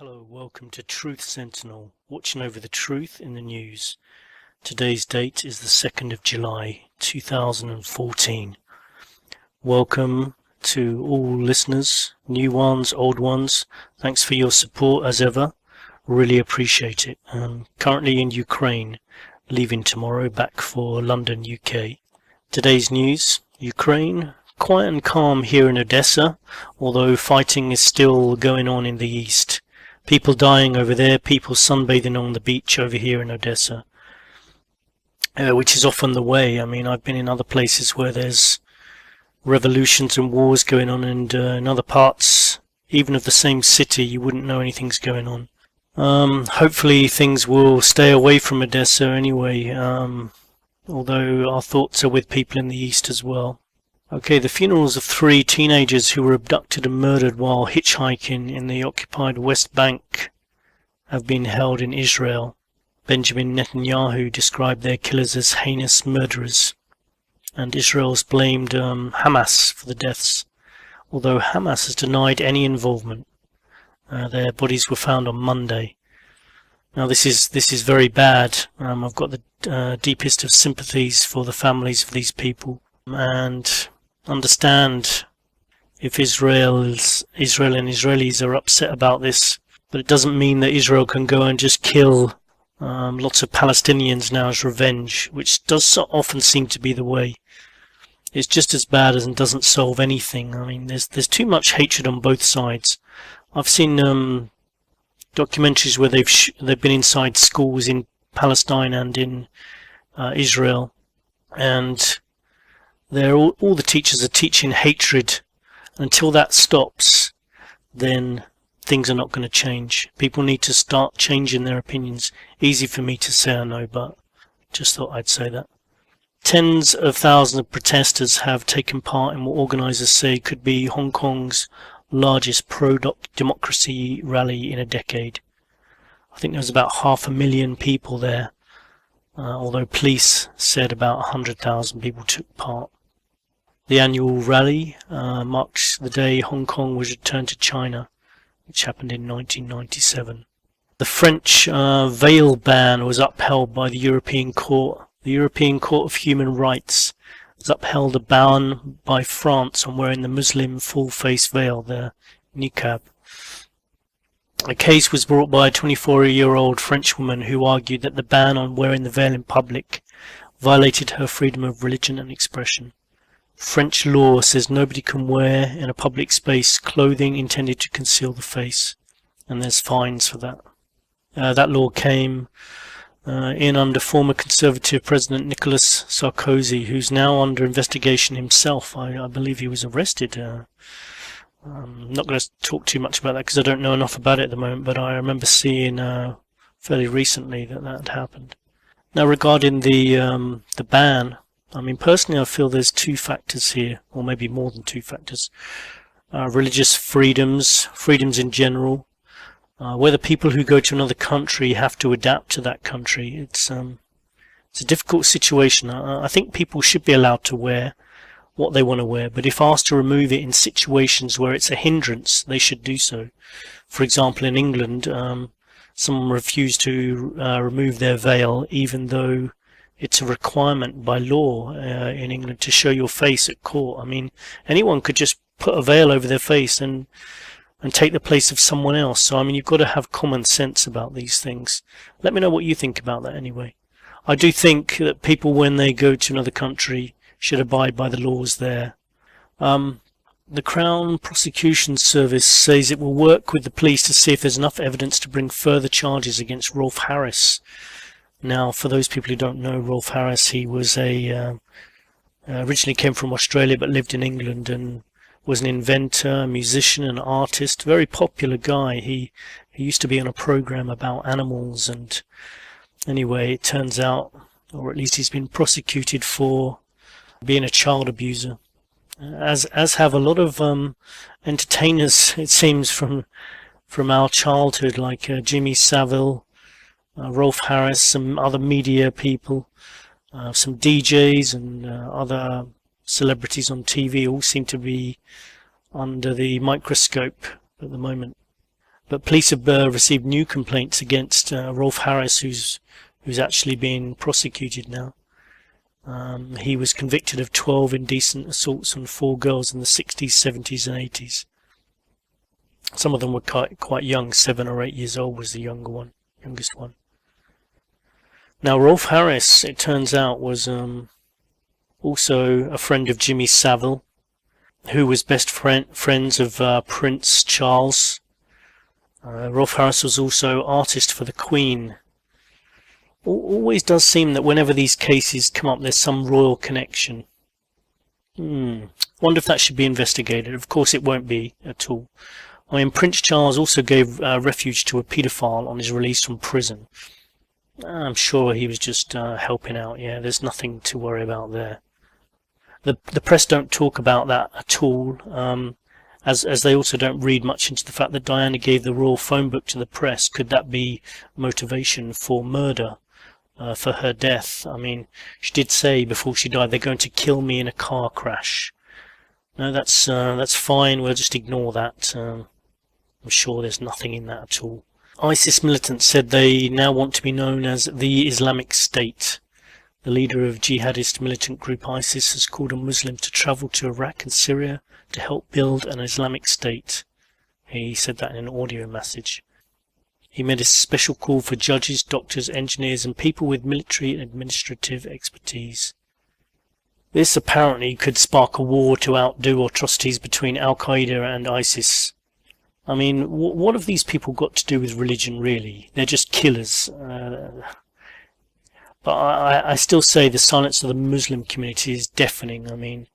Hello, welcome to Truth Sentinel, watching over the truth in the news. Today's date is the 2nd of July, 2014. Welcome to all listeners, new ones, old ones. Thanks for your support as ever. Really appreciate it. Currently in Ukraine, leaving tomorrow back for London, UK. Today's news, Ukraine. Quiet and calm here in Odessa, although fighting is still going on in the east. People dying over there, people sunbathing on the beach over here in Odessa, which is often the way. I mean, I've been in other places where there's revolutions and wars going on, and in other parts, even of the same city, you wouldn't know anything's going on. Hopefully things will stay away from Odessa anyway, although our thoughts are with people in the east as well. Okay, the funerals of 3 teenagers who were abducted and murdered while hitchhiking in the occupied West Bank have been held in Israel. Benjamin Netanyahu described their killers as heinous murderers, and Israel's blamed Hamas for the deaths, although Hamas has denied any involvement. Their bodies were found on Monday. Now this is very bad. I've got the deepest of sympathies for the families of these people, and understand if Israel and Israelis are upset about this, but it doesn't mean that Israel can go and just kill lots of Palestinians now as revenge, which does so often seem to be the way. It's just as bad and doesn't solve anything. I mean, there's too much hatred on both sides. I've seen documentaries where they've been inside schools in Palestine and in Israel, and all the teachers are teaching hatred. Until that stops, then things are not going to change. People need to start changing their opinions. Easy for me to say, I know, but just thought I'd say that. Tens of thousands of protesters have taken part in what organisers say could be Hong Kong's largest pro-democracy rally in a decade. I think there was about 500,000 people there, although police said about 100,000 people took part. The annual rally marks the day Hong Kong was returned to China, which happened in 1997. The French veil ban was upheld by the European Court. The European Court of Human Rights has upheld a ban by France on wearing the Muslim full-face veil, the niqab. A case was brought by a 24-year-old French woman who argued that the ban on wearing the veil in public violated her freedom of religion and expression. French law says nobody can wear in a public space clothing intended to conceal the face, and there's fines for that. That law came in under former Conservative President Nicolas Sarkozy, who's now under investigation himself. I believe he was arrested. I'm not going to talk too much about that because I don't know enough about it at the moment, but I remember seeing fairly recently that had happened. Now regarding the ban, I mean, personally, I feel there's 2 factors here, or maybe more than 2 factors. Religious freedoms in general, whether people who go to another country have to adapt to that country. It's a difficult situation. I think people should be allowed to wear what they want to wear, but if asked to remove it in situations where it's a hindrance, they should do so. For example, in England, someone refused to remove their veil, even though it's a requirement by law in England to show your face at court. I mean, anyone could just put a veil over their face and take the place of someone else. So, I mean, you've got to have common sense about these things. Let me know what you think about that anyway. I do think that people, when they go to another country, should abide by the laws there. The Crown Prosecution Service says it will work with the police to see if there's enough evidence to bring further charges against Rolf Harris. Now, for those people who don't know Rolf Harris, he was originally came from Australia but lived in England and was an inventor, musician, and artist. Very popular guy. He used to be on a program about animals, and anyway, it turns out, or at least he's been prosecuted for being a child abuser, as have a lot of entertainers, it seems, from our childhood, like Jimmy Savile, Rolf Harris, some other media people, some DJs and other celebrities on TV all seem to be under the microscope at the moment. But police have received new complaints against Rolf Harris, who's actually being prosecuted now. He was convicted of 12 indecent assaults on 4 girls in the 60s, 70s and 80s. Some of them were quite young, 7 or 8 years old was the youngest one. Now Rolf Harris, it turns out, was also a friend of Jimmy Savile, who was best friends of Prince Charles. Rolf Harris was also artist for the Queen. Always does seem that whenever these cases come up, there's some royal connection. Wonder if that should be investigated. Of course it won't be at all. I mean, Prince Charles also gave refuge to a paedophile on his release from prison. I'm sure he was just helping out. Yeah, there's nothing to worry about there. The press don't talk about that at all, as they also don't read much into the fact that Diana gave the royal phone book to the press. Could that be motivation for murder, for her death? I mean, she did say before she died, they're going to kill me in a car crash. No, that's fine. We'll just ignore that. I'm sure there's nothing in that at all. ISIS militants said they now want to be known as the Islamic State. The leader of jihadist militant group ISIS has called on Muslims to travel to Iraq and Syria to help build an Islamic State. He said that in an audio message. He made a special call for judges, doctors, engineers and people with military and administrative expertise. This apparently could spark a war to outdo atrocities between Al-Qaeda and ISIS. I mean, what have these people got to do with religion, really? They're just killers. But I still say the silence of the Muslim community is deafening. I mean,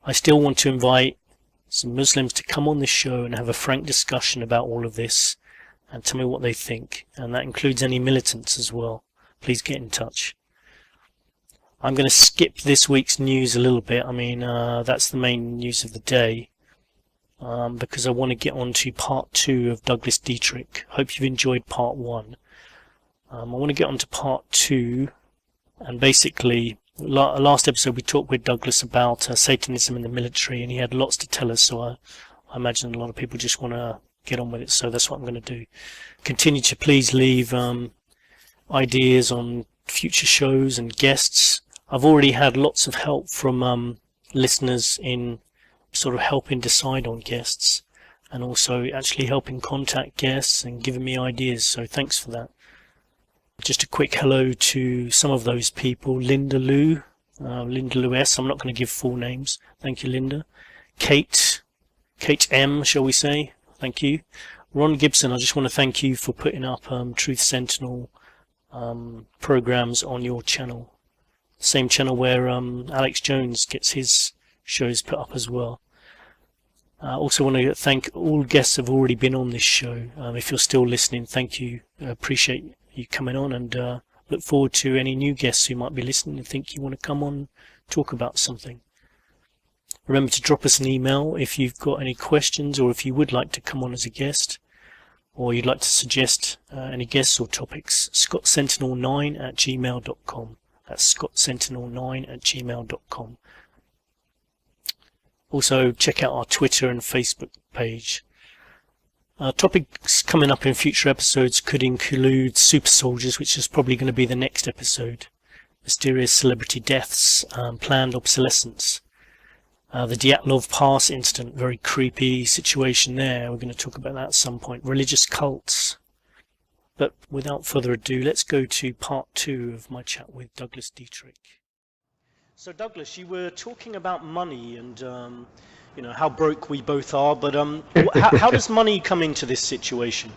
I still want to invite some Muslims to come on this show and have a frank discussion about all of this and tell me what they think. And that includes any militants as well. Please get in touch. I'm going to skip this week's news a little bit. I mean, that's the main news of the day. Because I want to get on to part 2 of Douglas Dietrich. Hope you've enjoyed part 1. I want to get on to part 2, and basically last episode we talked with Douglas about Satanism in the military, and he had lots to tell us, so I imagine a lot of people just want to get on with it, so that's what I'm going to do. Continue to please leave ideas on future shows and guests. I've already had lots of help from listeners in sort of helping decide on guests, and also actually helping contact guests and giving me ideas, so thanks for that. Just a quick hello to some of those people. Linda Lou S. I'm not going to give full names. Thank you, Linda. Kate M, shall we say. Thank you. Ron Gibson, I just want to thank you for putting up Truth Sentinel programs on your channel. Same channel where Alex Jones gets his shows put up as well. I also want to thank all guests who have already been on this show. If you're still listening, thank you. I appreciate you coming on, and look forward to any new guests who might be listening and think you want to come on, talk about something. Remember to drop us an email if you've got any questions, or if you would like to come on as a guest, or you'd like to suggest any guests or topics. scottsentinel9@gmail.com. That's scottsentinel9@gmail.com. Also check out our Twitter and Facebook page. Topics coming up in future episodes could include super soldiers, which is probably going to be the next episode, mysterious celebrity deaths, planned obsolescence, the Dyatlov Pass incident, very creepy situation there, we're going to talk about that at some point, religious cults. But without further ado, let's go to part 2 of my chat with Douglas Dietrich. So Douglas, you were talking about money and you know, how broke we both are, but how does money come into this situation?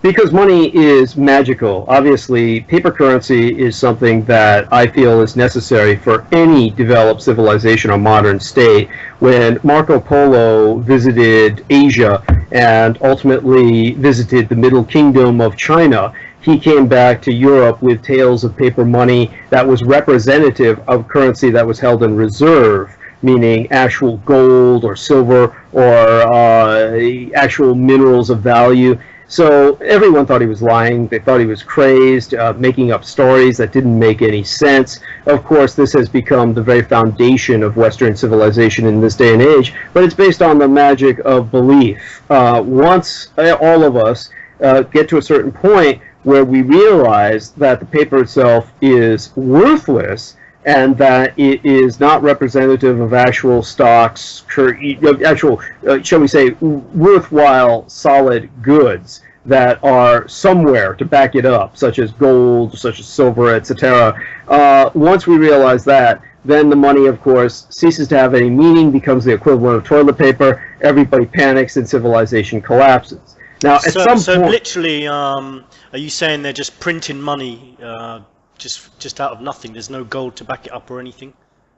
Because money is magical. Obviously, paper currency is something that I feel is necessary for any developed civilization or modern state. When Marco Polo visited Asia and ultimately visited the Middle Kingdom of China, he came back to Europe with tales of paper money that was representative of currency that was held in reserve, meaning actual gold or silver or actual minerals of value. So everyone thought he was lying. They thought he was crazed, making up stories that didn't make any sense. Of course, this has become the very foundation of Western civilization in this day and age, but it's based on the magic of belief. Once all of us get to a certain point where we realize that the paper itself is worthless, and that it is not representative of actual stocks, actual, shall we say, worthwhile, solid goods that are somewhere to back it up, such as gold, such as silver, etc. Once we realize that, then the money, of course, ceases to have any meaning, becomes the equivalent of toilet paper, everybody panics, and civilization collapses. Now, at some point, literally, are you saying they're just printing money just out of nothing? There's no gold to back it up or anything?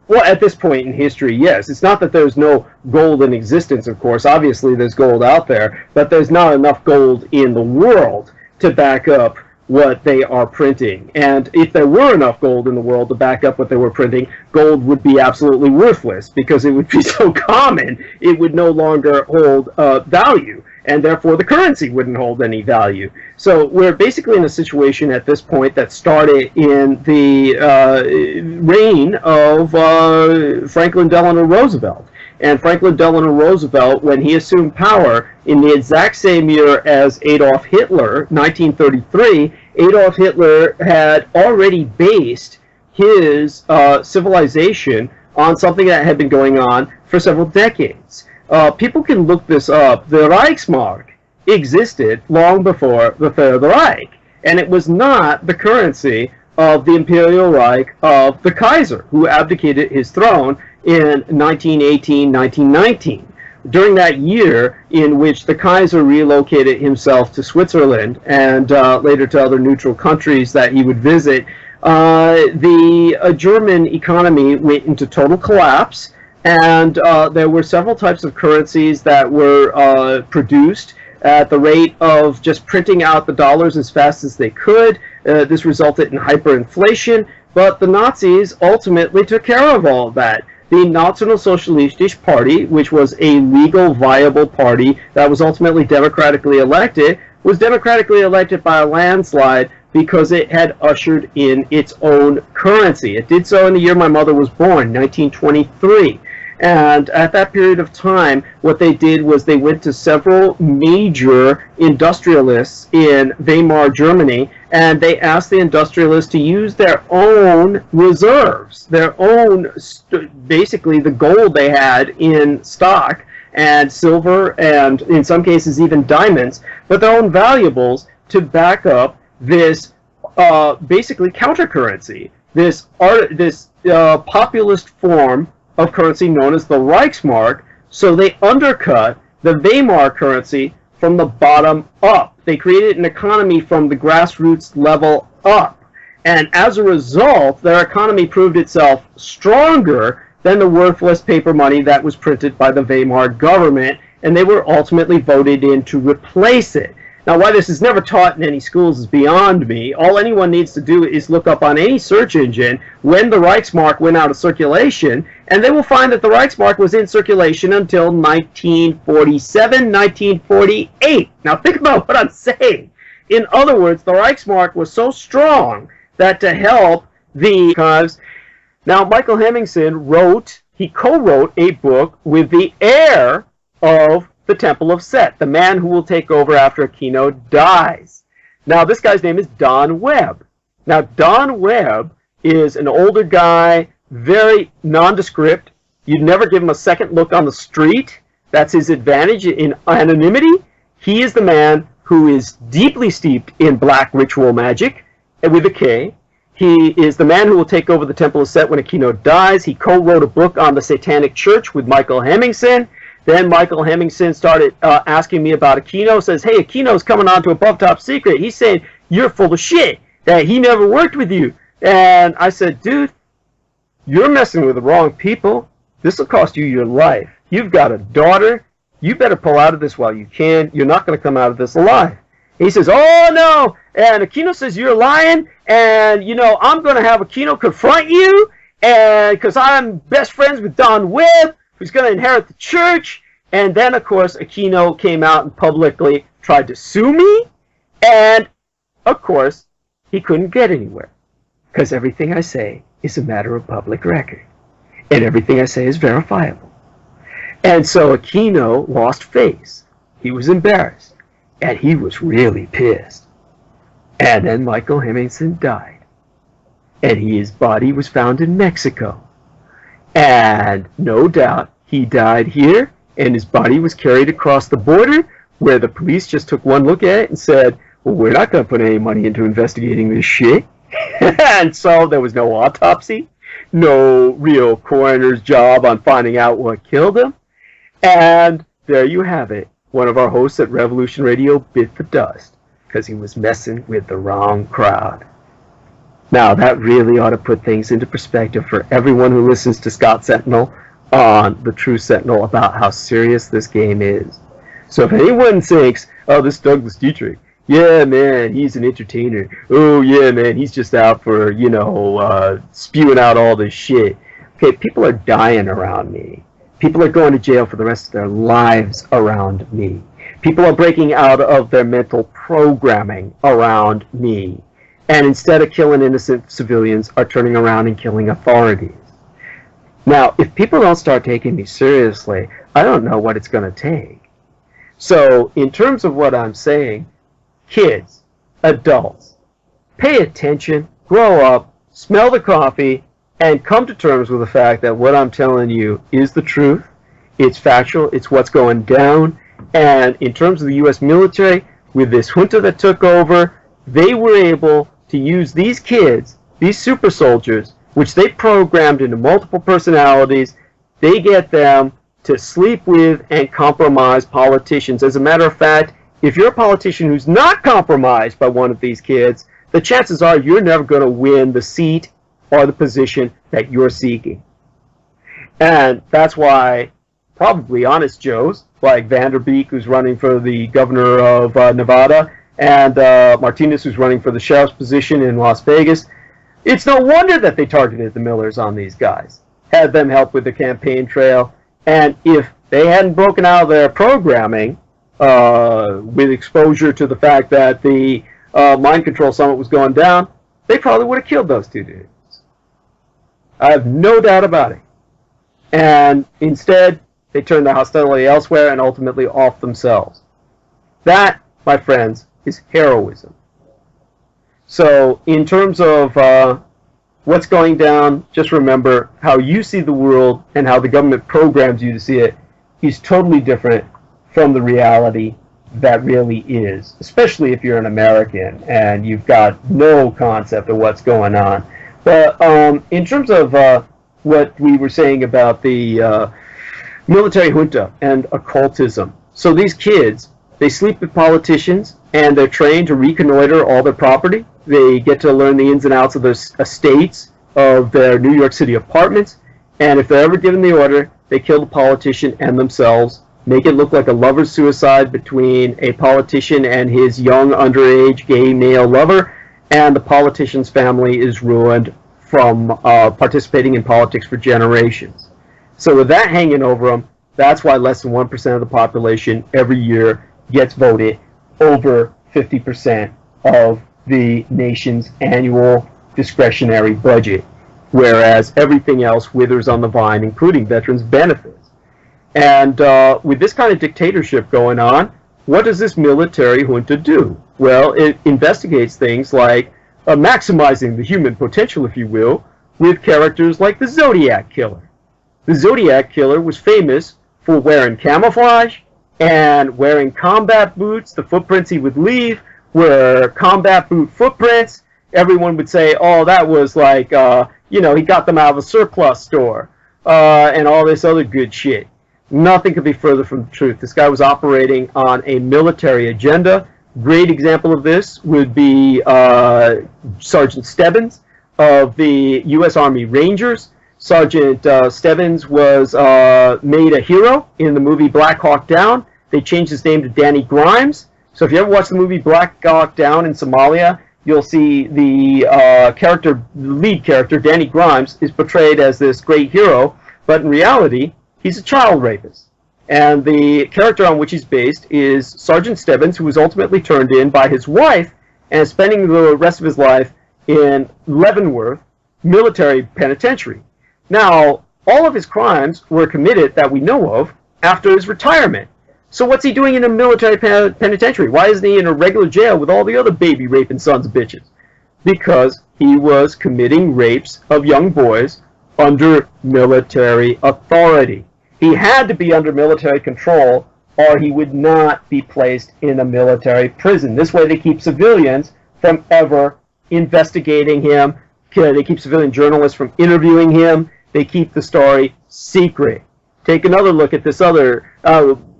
Well, at this point in history, yes. It's not that there's no gold in existence, of course. Obviously, there's gold out there, but there's not enough gold in the world to back up what they are printing. And if there were enough gold in the world to back up what they were printing, gold would be absolutely worthless because it would be so common, it would no longer hold value. And therefore the currency wouldn't hold any value. So we're basically in a situation at this point that started in the reign of Franklin Delano Roosevelt. And Franklin Delano Roosevelt, when he assumed power in the exact same year as Adolf Hitler, 1933, Adolf Hitler had already based his civilization on something that had been going on for several decades. People can look this up. The Reichsmark existed long before the Third Reich, and it was not the currency of the Imperial Reich of the Kaiser, who abdicated his throne in 1918-1919. During that year in which the Kaiser relocated himself to Switzerland and later to other neutral countries that he would visit, the German economy went into total collapse. And there were several types of currencies that were produced at the rate of just printing out the dollars as fast as they could. This resulted in hyperinflation, but the Nazis ultimately took care of all of that. The Nationalsozialistische Party, which was a legal, viable party that was ultimately democratically elected, was democratically elected by a landslide because it had ushered in its own currency. It did so in the year my mother was born, 1923. And at that period of time, what they did was they went to several major industrialists in Weimar, Germany, and they asked the industrialists to use their own reserves, their own, basically the gold they had in stock, and silver, and in some cases even diamonds, but their own valuables to back up this basically counter-currency, this populist form of currency known as the Reichsmark. So they undercut the Weimar currency from the bottom up. They created an economy from the grassroots level up. And as a result, their economy proved itself stronger than the worthless paper money that was printed by the Weimar government, and they were ultimately voted in to replace it. Now, why this is never taught in any schools is beyond me. All anyone needs to do is look up on any search engine when the Reichsmark went out of circulation, and they will find that the Reichsmark was in circulation until 1947, 1948. Now, think about what I'm saying. In other words, the Reichsmark was so strong that to help the archives. Now, Michael Hemmingsen co-wrote a book with the heir of the Temple of Set, the man who will take over after Aquino dies. Now, this guy's name is Don Webb. Now, Don Webb is an older guy, very nondescript. You'd never give him a second look on the street. That's his advantage in anonymity. He is the man who is deeply steeped in black ritual magic, with a K. He is the man who will take over the Temple of Set when Aquino dies. He co-wrote a book on the Satanic Church with Michael Hemmingsen. Then Michael Hemmingsen started asking me about Aquino, says, hey, Aquino's coming on to Above Top Secret. He's saying, you're full of shit, that he never worked with you. And I said, dude, you're messing with the wrong people. This will cost you your life. You've got a daughter. You better pull out of this while you can. You're not going to come out of this alive. He says, oh, no. And Aquino says, you're lying. And, you know, I'm going to have Aquino confront you. And because I'm best friends with Don Webb, who's going to inherit the church. And then, of course, Aquino came out and publicly tried to sue me, and, of course, he couldn't get anywhere. Because everything I say is a matter of public record. And everything I say is verifiable. And so Aquino lost face. He was embarrassed. And he was really pissed. And then Michael Hemmingson died. And his body was found in Mexico. And no doubt he died here, and his body was carried across the border, where the police just took one look at it and said, well, we're not going to put any money into investigating this shit. And so there was no autopsy, no real coroner's job on finding out what killed him. And there you have it. One of our hosts at Revolution Radio bit the dust because he was messing with the wrong crowd. Now, that really ought to put things into perspective for everyone who listens to Scott Sentinel on the True Sentinel about how serious this game is. So if anyone thinks, oh, this Douglas Dietrich, yeah, man, he's an entertainer. Oh, yeah, man, he's just out for, spewing out all this shit. Okay, people are dying around me. People are going to jail for the rest of their lives around me. People are breaking out of their mental programming around me. And instead of killing innocent civilians, are turning around and killing authorities. Now, if people don't start taking me seriously, I don't know what it's going to take. So, in terms of what I'm saying, kids, adults, pay attention, grow up, smell the coffee, and come to terms with the fact that what I'm telling you is the truth. It's factual. It's what's going down. And in terms of the U.S. military, with this junta that took over, they were able to use these kids, these super soldiers, which they programmed into multiple personalities. They get them to sleep with and compromise politicians. As a matter of fact, if you're a politician who's not compromised by one of these kids, the chances are you're never going to win the seat or the position that you're seeking. And that's why probably honest Joes, like Vanderbeek, who's running for the governor of Nevada, and Martinez, who's running for the sheriff's position in Las Vegas, it's no wonder that they targeted the Millers on these guys, had them help with the campaign trail, and if they hadn't broken out of their programming with exposure to the fact that the mind control summit was going down, they probably would have killed those two dudes. I have no doubt about it. And instead, they turned their hostility elsewhere and ultimately off themselves. That, my friends, is heroism. So, in terms of what's going down, just remember how you see the world and how the government programs you to see it is totally different from the reality that really is, especially if you're an American and you've got no concept of what's going on. But in terms of what we were saying about the military junta and occultism, so these kids, they sleep with politicians and they're trained to reconnoiter all their property. They get to learn the ins and outs of their estates, of their New York City apartments, and if they're ever given the order, they kill the politician and themselves, make it look like a lover's suicide between a politician and his young underage gay male lover, and the politician's family is ruined from participating in politics for generations. So with that hanging over them, that's why less than 1% of the population every year gets voted over 50% of the nation's annual discretionary budget, whereas everything else withers on the vine, including veterans' benefits. And with this kind of dictatorship going on, what does this military junta do? Well, it investigates things like maximizing the human potential, if you will, with characters like the Zodiac Killer. The Zodiac Killer was famous for wearing camouflage and wearing combat boots. The footprints he would leave were combat boot footprints. Everyone would say, oh, that was like, he got them out of a surplus store and all this other good shit. Nothing could be further from the truth. This guy was operating on a military agenda. Great example of this would be Sergeant Stebbins of the U.S. Army Rangers. Sergeant Stebbins was made a hero in the movie Black Hawk Down. They changed his name to Danny Grimes. So if you ever watch the movie Black Hawk Down in Somalia, you'll see the lead character, Danny Grimes, is portrayed as this great hero, but in reality, he's a child rapist. And the character on which he's based is Sergeant Stebbins, who was ultimately turned in by his wife and is spending the rest of his life in Leavenworth Military Penitentiary. Now, all of his crimes were committed that we know of after his retirement. So what's he doing in a military penitentiary? Why isn't he in a regular jail with all the other baby raping sons of bitches? Because he was committing rapes of young boys under military authority. He had to be under military control, or he would not be placed in a military prison. This way they keep civilians from ever investigating him. They keep civilian journalists from interviewing him. They keep the story secret. Take another look at this other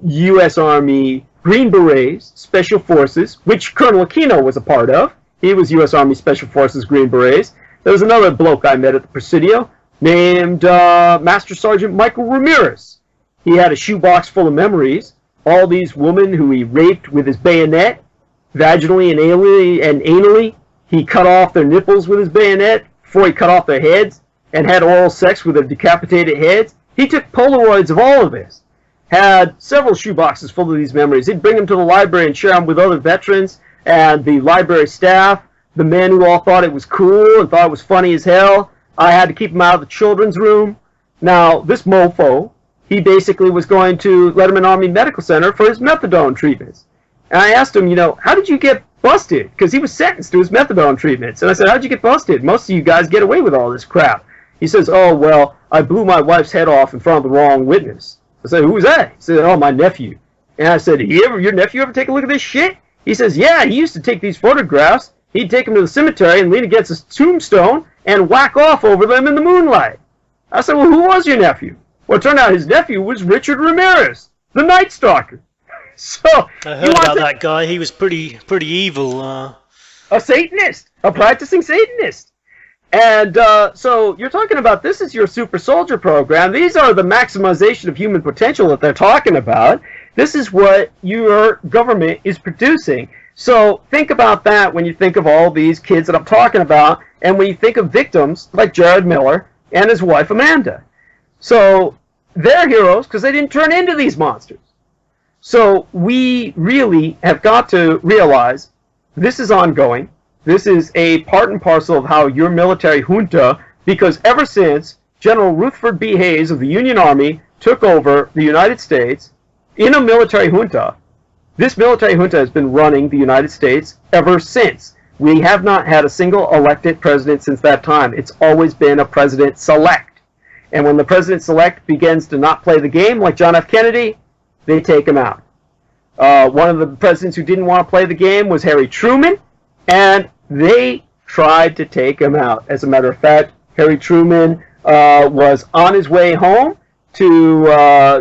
U.S. Army Green Berets, Special Forces, which Colonel Aquino was a part of. He was U.S. Army Special Forces Green Berets. There was another bloke I met at the Presidio named Master Sergeant Michael Ramirez. He had a shoebox full of memories. All these women who he raped with his bayonet, vaginally and anally. He cut off their nipples with his bayonet before he cut off their heads and had oral sex with their decapitated heads. He took Polaroids of all of this. Had several shoeboxes full of these memories. He'd bring them to the library and share them with other veterans and the library staff, the men who all thought it was cool and thought it was funny as hell. I had to keep him out of the children's room. Now, this mofo, he basically was going to Letterman Army Medical Center for his methadone treatments. And I asked him, how did you get busted? Because he was sentenced to his methadone treatments. And I said, how'd you get busted? Most of you guys get away with all this crap. He says, oh, well, I blew my wife's head off in front of the wrong witness. I said, who was that? He said, oh, my nephew. And I said, your nephew ever take a look at this shit? He says, yeah, he used to take these photographs. He'd take them to the cemetery and lean against a tombstone and whack off over them in the moonlight. I said, well, who was your nephew? Well, it turned out his nephew was Richard Ramirez, the Night Stalker. So I heard about that guy. He was pretty evil. A Satanist, a practicing Satanist. And so you're talking about this is your super soldier program. These are the maximization of human potential that they're talking about. This is what your government is producing. So think about that when you think of all these kids that I'm talking about, and when you think of victims like Jared Miller and his wife Amanda. So they're heroes because they didn't turn into these monsters. So we really have got to realize this is ongoing. This is a part and parcel of how your military junta, because ever since General Rutherford B. Hayes of the Union Army took over the United States in a military junta, this military junta has been running the United States ever since. We have not had a single elected president since that time. It's always been a president-select. And when the president-select begins to not play the game, like John F. Kennedy, they take him out. One of the presidents who didn't want to play the game was Harry Truman, and they tried to take him out. As a matter of fact, Harry Truman was on his way home to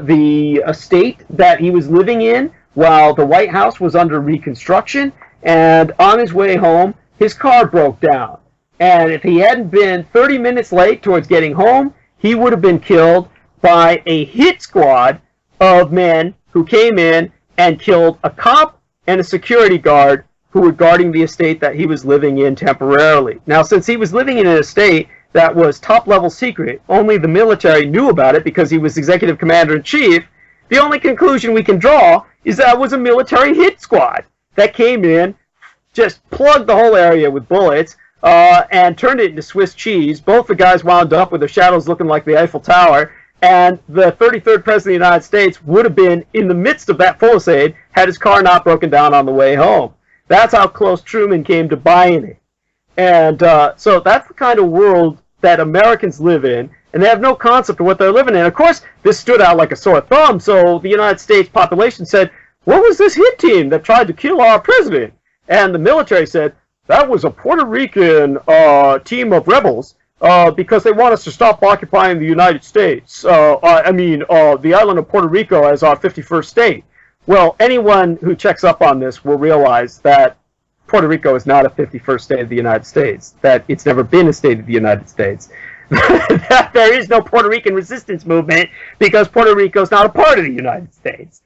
the estate that he was living in while the White House was under reconstruction, and on his way home, his car broke down. And if he hadn't been 30 minutes late towards getting home, he would have been killed by a hit squad of men who came in and killed a cop and a security guard who were guarding the estate that he was living in temporarily. Now, since he was living in an estate that was top-level secret, only the military knew about it because he was executive commander-in-chief, the only conclusion we can draw is that it was a military hit squad that came in, just plugged the whole area with bullets, and turned it into Swiss cheese. Both the guys wound up with their shadows looking like the Eiffel Tower, and the 33rd President of the United States would have been in the midst of that fusillade had his car not broken down on the way home. That's how close Truman came to buying it. And so that's the kind of world that Americans live in, and they have no concept of what they're living in. Of course, this stood out like a sore thumb, so the United States population said, what was this hit team that tried to kill our president? And the military said, that was a Puerto Rican team of rebels because they want us to stop occupying the United States. The island of Puerto Rico as our 51st state. Well, anyone who checks up on this will realize that Puerto Rico is not a 51st state of the United States, that it's never been a state of the United States, that there is no Puerto Rican resistance movement because Puerto Rico is not a part of the United States.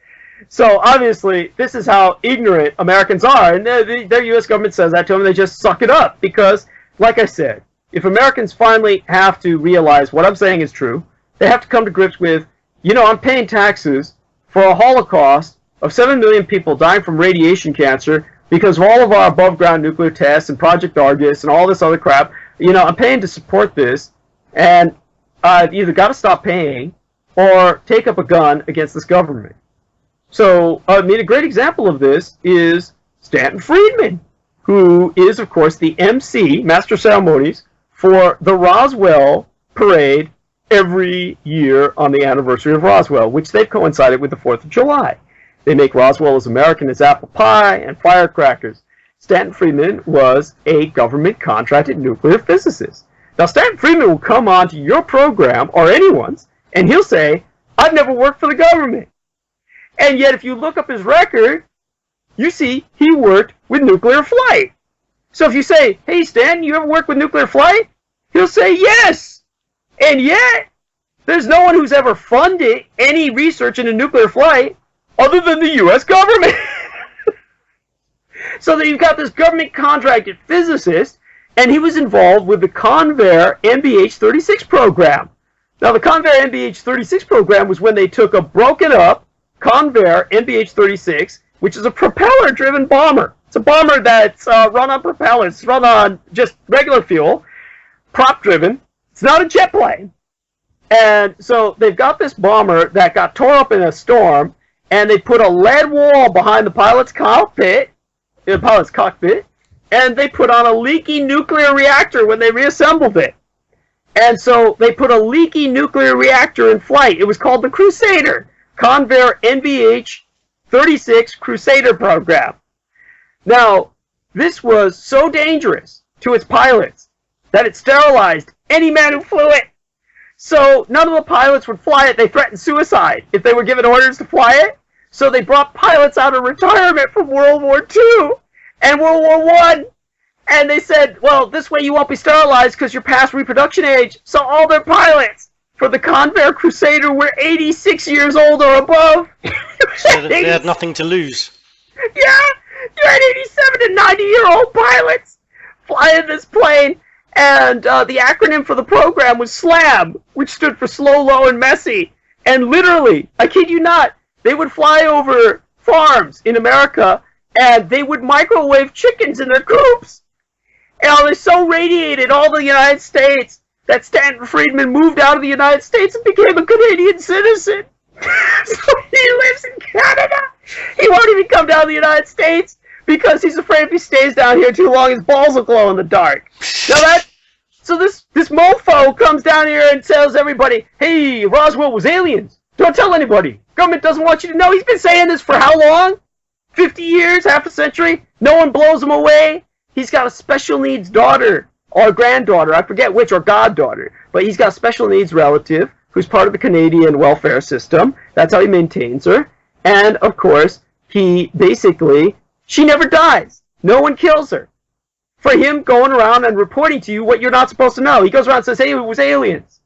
So obviously, this is how ignorant Americans are, and their U.S. government says that to them, and they just suck it up because, like I said, if Americans finally have to realize what I'm saying is true, they have to come to grips with, I'm paying taxes for a Holocaust of 7 million people dying from radiation cancer because of all of our above-ground nuclear tests and Project Argus and all this other crap. You know, I'm paying to support this, and I've either got to stop paying or take up a gun against this government. So, I mean, a great example of this is Stanton Friedman, who is, of course, the MC, Master of Ceremonies, for the Roswell Parade every year on the anniversary of Roswell, which they've coincided with the 4th of July. They make Roswell as American as apple pie and firecrackers. Stanton Friedman was a government-contracted nuclear physicist. Now, Stanton Friedman will come on to your program, or anyone's, and he'll say, I've never worked for the government. And yet, if you look up his record, you see he worked with nuclear flight. So if you say, hey, Stan, you ever work with nuclear flight? He'll say yes. And yet, there's no one who's ever funded any research into nuclear flight other than the U.S. government. So that you've got this government-contracted physicist, and he was involved with the Convair MH36 program. Now, the Convair MH36 program was when they took a broken-up Convair MH36, which is a propeller-driven bomber. It's a bomber that's run on propellers. It's run on just regular fuel, prop-driven. It's not a jet plane. And so they've got this bomber that got tore up in a storm, and they put a lead wall behind the pilot's cockpit, and they put on a leaky nuclear reactor when they reassembled it. And so they put a leaky nuclear reactor in flight. It was called the Crusader, Convair MH36 Crusader program. Now, this was so dangerous to its pilots that it sterilized any man who flew it. So none of the pilots would fly it. They threatened suicide if they were given orders to fly it. So they brought pilots out of retirement from World War II and World War I. And they said, well, this way you won't be sterilized because you're past reproduction age. So all their pilots for the Convair Crusader were 86 years old or above. So they had nothing to lose. Yeah, you had 87 and 90-year-old pilots flying this plane. And the acronym for the program was SLAM, which stood for slow, low, and messy. And literally, I kid you not, they would fly over farms in America, and they would microwave chickens in their coops. And they so radiated all the United States that Stanton Friedman moved out of the United States and became a Canadian citizen. So he lives in Canada. He won't even come down to the United States because he's afraid if he stays down here too long, his balls will glow in the dark. So this mofo comes down here and tells everybody, hey, Roswell was aliens. Don't tell anybody. Government doesn't want you to know. He's been saying this for how long? 50 years, half a century? No one blows him away. He's got a special needs daughter or granddaughter, I forget which, or goddaughter. But he's got a special needs relative who's part of the Canadian welfare system. That's how he maintains her. And, of course, he basically, she never dies. No one kills her. For him going around and reporting to you what you're not supposed to know. He goes around and says, hey, it was aliens.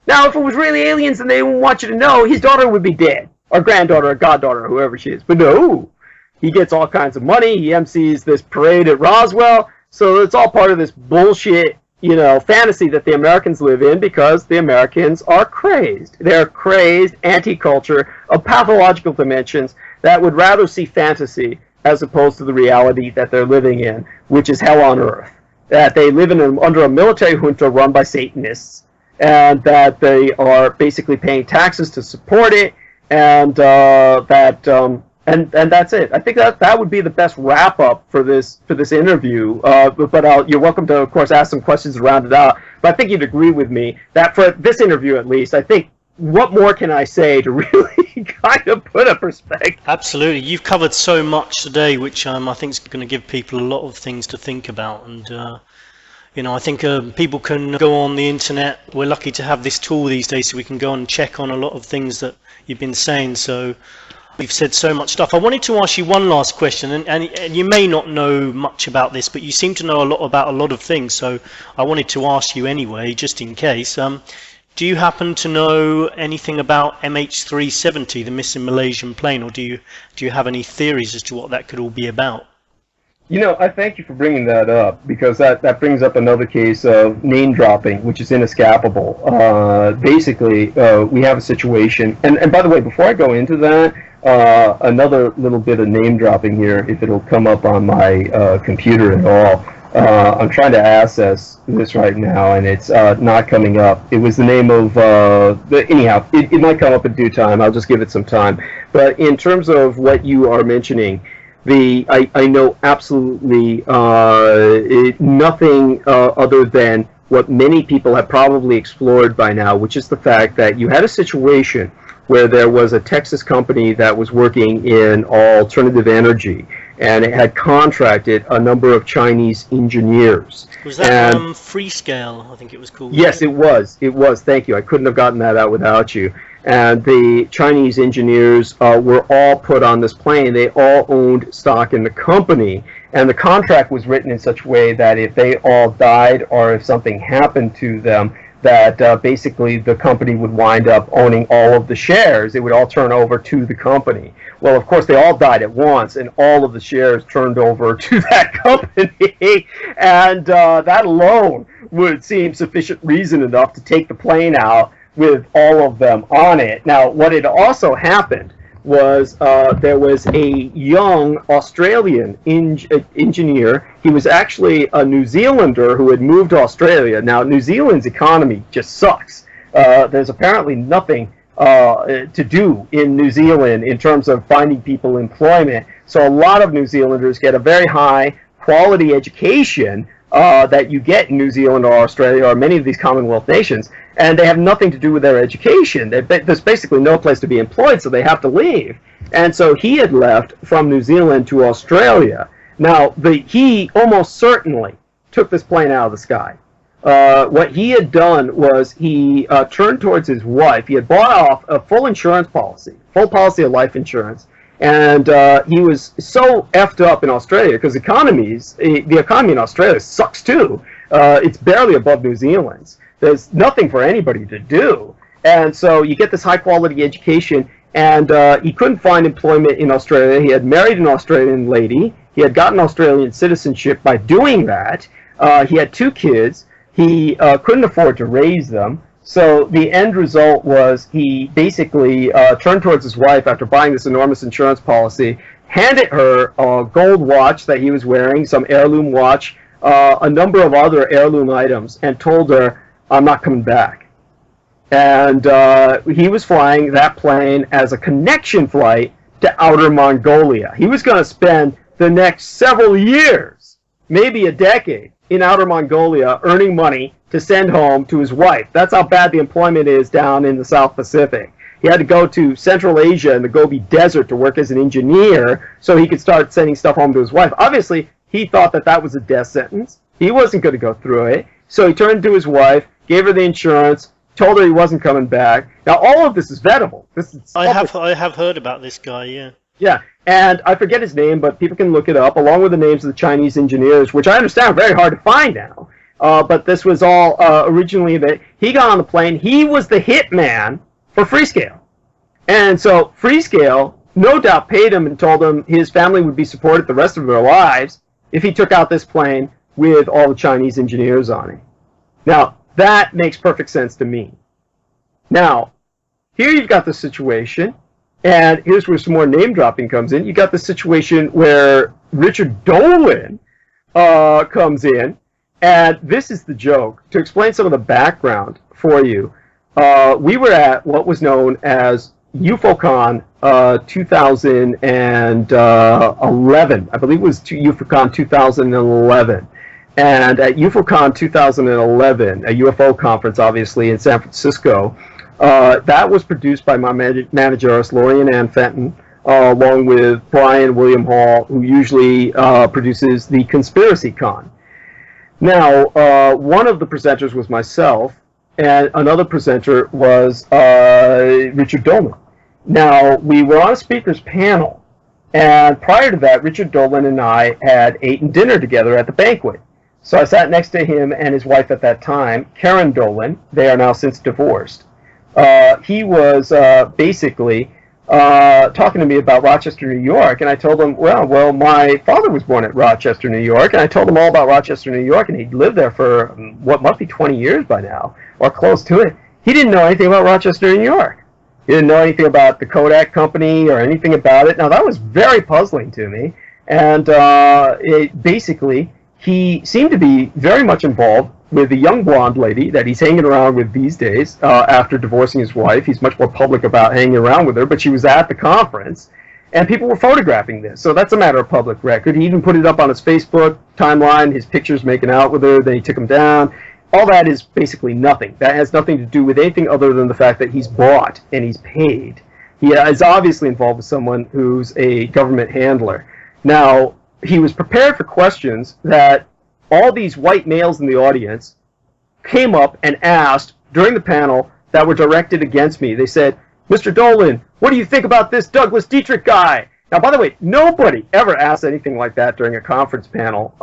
Now, if it was really aliens and they didn't want you to know, his daughter would be dead. Or granddaughter, or goddaughter, or whoever she is. But no, he gets all kinds of money. He MCs this parade at Roswell. So it's all part of this bullshit, fantasy that the Americans live in because the Americans are crazed. They're crazed anti-culture of pathological dimensions that would rather see fantasy as opposed to the reality that they're living in, which is hell on earth. That they live under a military junta run by Satanists, and that they are basically paying taxes to support it, and that's it. I think that would be the best wrap up for this interview. But you're welcome to, of course, ask some questions to round it out. But I think you'd agree with me that for this interview, at least, I think what more can I say to really kind of put a perspective? Absolutely. You've covered so much today, which I think is going to give people a lot of things to think about. And, I think people can go on the internet. We're lucky to have this tool these days so we can go and check on a lot of things that you've been saying. So we've said so much stuff. I wanted to ask you one last question, and you may not know much about this, but you seem to know a lot about a lot of things. So I wanted to ask you anyway, just in case. Do you happen to know anything about MH17, the missing Malaysian plane, or do you have any theories as to what that could all be about? I thank you for bringing that up, because that brings up another case of name dropping, which is inescapable. Basically, we have a situation, and by the way, before I go into that, another little bit of name dropping here, if it'll come up on my computer at all. I'm trying to access this right now, and it's not coming up. It was the name of, anyhow, it might come up in due time. I'll just give it some time. But in terms of what you are mentioning, I know absolutely nothing other than what many people have probably explored by now, which is the fact that you had a situation where there was a Texas company that was working in alternative energy, and it had contracted a number of Chinese engineers. Was that Freescale, I think it was called? Yes, it was. It was. Thank you. I couldn't have gotten that out without you. And the Chinese engineers were all put on this plane. They all owned stock in the company. And the contract was written in such a way that if they all died or if something happened to them, that basically the company would wind up owning all of the shares. It would all turn over to the company. Well, of course, they all died at once, and all of the shares turned over to that company. And that alone would seem sufficient reason enough to take the plane out with all of them on it. Now, what had also happened was there was a young Australian engineer. He was actually a New Zealander who had moved to Australia. Now, New Zealand's economy just sucks. There's apparently nothing to do in New Zealand in terms of finding people employment. So a lot of New Zealanders get a very high quality education that you get in New Zealand or Australia or many of these Commonwealth nations, and they have nothing to do with their education. There's basically no place to be employed, so they have to leave. And so he had left from New Zealand to Australia. Now, he almost certainly took this plane out of the sky. What he had done was he turned towards his wife. He had bought off a full insurance policy, full policy of life insurance, and he was so effed up in Australia because the economy in Australia sucks too. It's barely above New Zealand's. There's nothing for anybody to do. And so you get this high-quality education, and he couldn't find employment in Australia. He had married an Australian lady. He had gotten Australian citizenship by doing that. He had 2 kids. He couldn't afford to raise them. So the end result was he basically turned towards his wife after buying this enormous insurance policy, handed her a gold watch that he was wearing, some heirloom watch, a number of other heirloom items, and told her, "I'm not coming back." And he was flying that plane as a connection flight to outer Mongolia. He was going to spend the next several years, maybe a decade, in outer Mongolia earning money to send home to his wife. That's how bad the employment is down in the South Pacific. He had to go to Central Asia and the Gobi Desert to work as an engineer so he could start sending stuff home to his wife. Obviously, he thought that that was a death sentence. He wasn't going to go through it. So he turned to his wife, gave her the insurance, told her he wasn't coming back. Now, all of this is vettable. I have heard about this guy, yeah. Yeah, and I forget his name, but people can look it up, along with the names of the Chinese engineers, which I understand are very hard to find now. But this was all originally that he got on the plane. He was the hitman for Freescale. And so Freescale no doubt paid him and told him his family would be supported the rest of their lives if he took out this plane with all the Chinese engineers on it. Now, that makes perfect sense to me. Now, here you've got the situation, and here's where some more name-dropping comes in. You got the situation where Richard Dolan comes in, and this is the joke. To explain some of the background for you, we were at what was known as UFOCon 2011. I believe it was UFOCon 2011. And at UFOCon 2011, a UFO conference, obviously, in San Francisco, that was produced by my manager, Lorien Fenton, along with Brian William Hall, who usually produces the Conspiracy Con. Now, one of the presenters was myself, and another presenter was Richard Dolan. Now, we were on a speaker's panel, and prior to that, Richard Dolan and I had eaten dinner together at the banquet. So I sat next to him and his wife at that time, Karen Dolan. They are now since divorced. He was basically talking to me about Rochester, New York, and I told him, well, my father was born at Rochester, New York, and I told him all about Rochester, New York, and he'd lived there for what must be 20 years by now, or close to it. He didn't know anything about Rochester, New York. He didn't know anything about the Kodak Company or anything about it. Now, that was very puzzling to me, and basically, he seemed to be very much involved with a young blonde lady that he's hanging around with these days after divorcing his wife. He's much more public about hanging around with her, but she was at the conference, and people were photographing this. So that's a matter of public record. He even put it up on his Facebook timeline, his pictures making out with her, then he took them down. All that is basically nothing. That has nothing to do with anything other than the fact that he's bought and he's paid. He is obviously involved with someone who's a government handler. Now, he was prepared for questions that all these white males in the audience came up and asked during the panel that were directed against me. They said, Mr. Dolan, what do you think about this Douglas Dietrich guy? Now, by the way, nobody ever asked anything like that during a conference panel.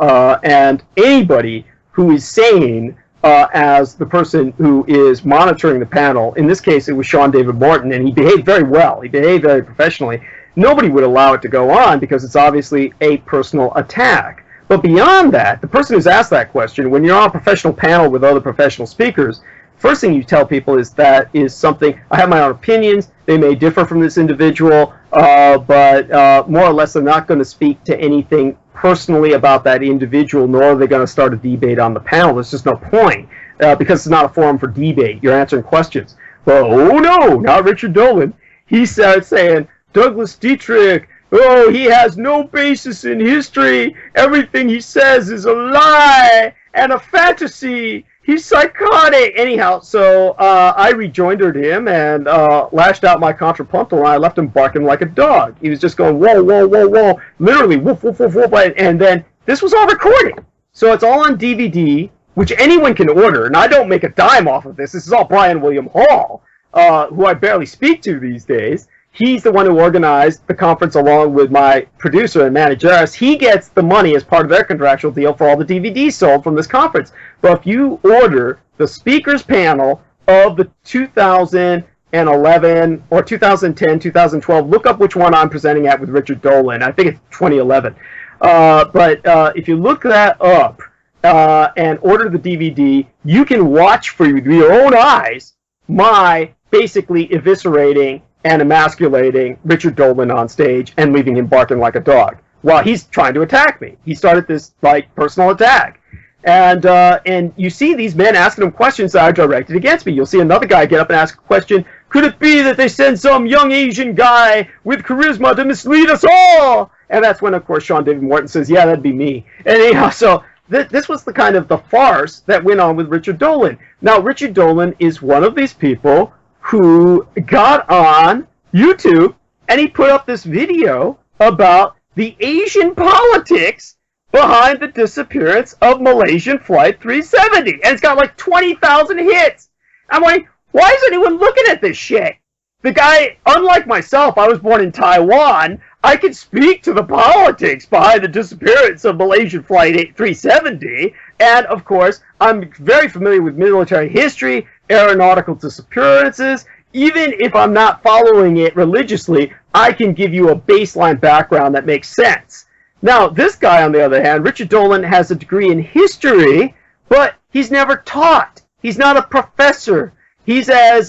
And anybody who is sane as the person who is monitoring the panel, in this case it was Sean David Morton, and he behaved very well. He behaved very professionally. Nobody would allow it to go on because it's obviously a personal attack. But beyond that, the person who's asked that question, when you're on a professional panel with other professional speakers, first thing you tell people is that is something, I have my own opinions, they may differ from this individual, but more or less they're not going to speak to anything personally about that individual, nor are they going to start a debate on the panel. There's just no point, because it's not a forum for debate. You're answering questions. Well, oh no, not Richard Dolan. He starts saying, Douglas Dietrich, oh, he has no basis in history. Everything he says is a lie and a fantasy. He's psychotic. Anyhow, so I rejoindered him and lashed out my contrapuntal, and I left him barking like a dog. He was just going, whoa, whoa, whoa, whoa, literally, woof, woof, woof, woof. And then this was all recorded. So it's all on DVD, which anyone can order, and I don't make a dime off of this. This is all Brian William Hall, who I barely speak to these days. He's the one who organized the conference along with my producer and manager. He gets the money as part of their contractual deal for all the DVDs sold from this conference. But if you order the speakers panel of the 2011 or 2010, 2012, look up which one I'm presenting at with Richard Dolan. I think it's 2011. But if you look that up and order the DVD, you can watch for your own eyes my basically eviscerating and emasculating Richard Dolan on stage and leaving him barking like a dog while he's trying to attack me. He started this like personal attack, and you see these men asking him questions that are directed against me. You'll see another guy get up and ask a question: could it be that they send some young Asian guy with charisma to mislead us all? And that's when, of course, Sean David Morton says, "Yeah, that'd be me." And anyhow, so this was the kind of the farce that went on with Richard Dolan. Now, Richard Dolan is one of these people who got on YouTube and he put up this video about the Asian politics behind the disappearance of Malaysian Flight 370. And it's got like 20,000 hits. I'm like, why is anyone looking at this shit? The guy, unlike myself, I was born in Taiwan. I could speak to the politics behind the disappearance of Malaysian Flight 370. And, of course, I'm very familiar with military history, aeronautical disappearances. Even if I'm not following it religiously, I can give you a baseline background that makes sense. Now, this guy, on the other hand, Richard Dolan, has a degree in history, but he's never taught. He's not a professor. He's as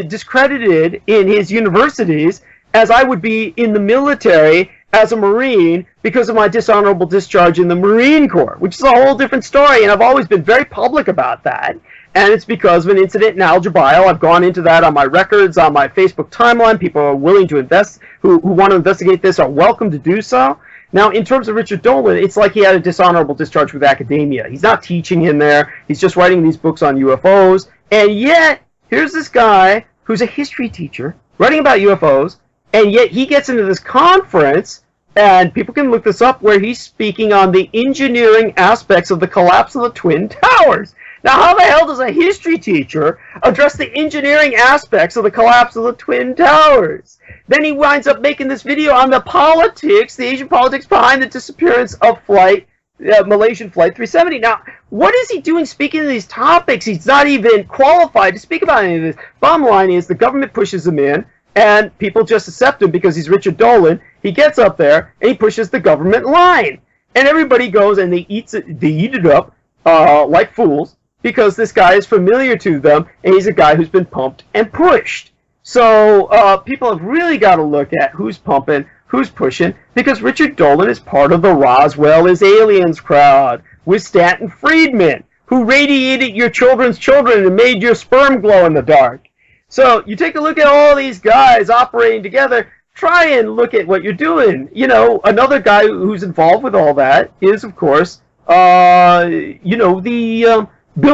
discredited in his universities as I would be in the military as a Marine because of my dishonorable discharge in the Marine Corps, which is a whole different story, and I've always been very public about that. And it's because of an incident in Al Jabail. I've gone into that on my records, on my Facebook timeline. People are willing to invest, who want to investigate this are welcome to do so. Now, in terms of Richard Dolan, it's like he had a dishonorable discharge with academia. He's not teaching in there. He's just writing these books on UFOs. And yet, here's this guy who's a history teacher writing about UFOs, and yet he gets into this conference, and people can look this up, where he's speaking on the engineering aspects of the collapse of the Twin Towers. Now, how the hell does a history teacher address the engineering aspects of the collapse of the Twin Towers? Then he winds up making this video on the politics, the Asian politics behind the disappearance of Malaysian Flight 370. Now, what is he doing speaking of these topics? He's not even qualified to speak about any of this. Bottom line is the government pushes him in. And people just accept him because he's Richard Dolan. He gets up there and he pushes the government line. And everybody goes and they eat it up like fools because this guy is familiar to them and he's a guy who's been pumped and pushed. So people have really got to look at who's pumping, who's pushing, because Richard Dolan is part of the Roswell is aliens crowd with Stanton Friedman, who radiated your children's children and made your sperm glow in the dark. So you take a look at all these guys operating together, try and look at what you're doing. You know, another guy who's involved with all that is, of course, Bill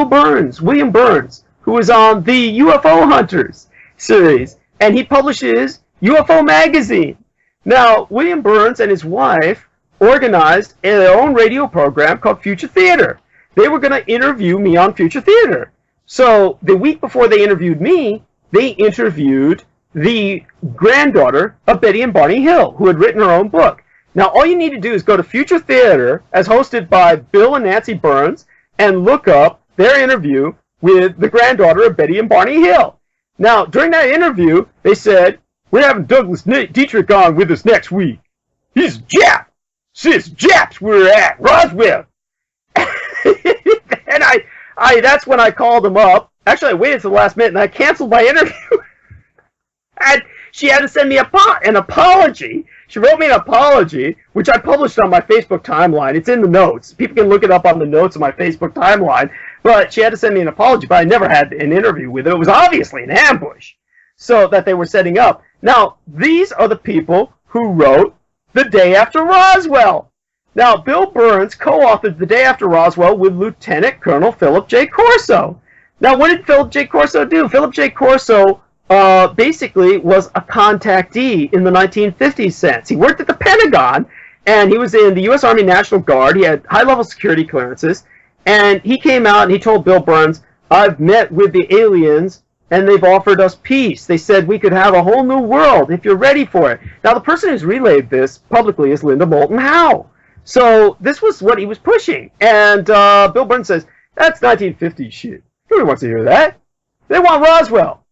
Burns, William Burns, who was on the UFO Hunters series, and he publishes UFO Magazine. Now, William Burns and his wife organized their own radio program called Future Theater. They were going to interview me on Future Theater. So the week before they interviewed me, they interviewed the granddaughter of Betty and Barney Hill, who had written her own book. Now, all you need to do is go to Future Theater, as hosted by Bill and Nancy Burns, and look up their interview with the granddaughter of Betty and Barney Hill. Now, during that interview, they said, "We're having Douglas Dietrich on with us next week. He's a Jap. Since Japs were at Roswell." And that's when I called him up. Actually, I waited till the last minute, and I canceled my interview. And she had to send me an apology. She wrote me an apology, which I published on my Facebook timeline. It's in the notes. People can look it up on the notes of my Facebook timeline. But she had to send me an apology, but I never had an interview with her. It was obviously an ambush, so that they were setting up. Now, these are the people who wrote The Day After Roswell. Now, Bill Burns co-authored The Day After Roswell with Lieutenant Colonel Philip J. Corso. Now, what did Philip J. Corso do? Philip J. Corso basically was a contactee in the 1950s sense. He worked at the Pentagon, and he was in the U.S. Army National Guard. He had high-level security clearances, and he came out and he told Bill Burns, "I've met with the aliens, and they've offered us peace. They said we could have a whole new world if you're ready for it." Now, the person who's relayed this publicly is Linda Moulton Howe. So this was what he was pushing. And Bill Burns says, "That's 1950s shit. Nobody wants to hear that. They want Roswell.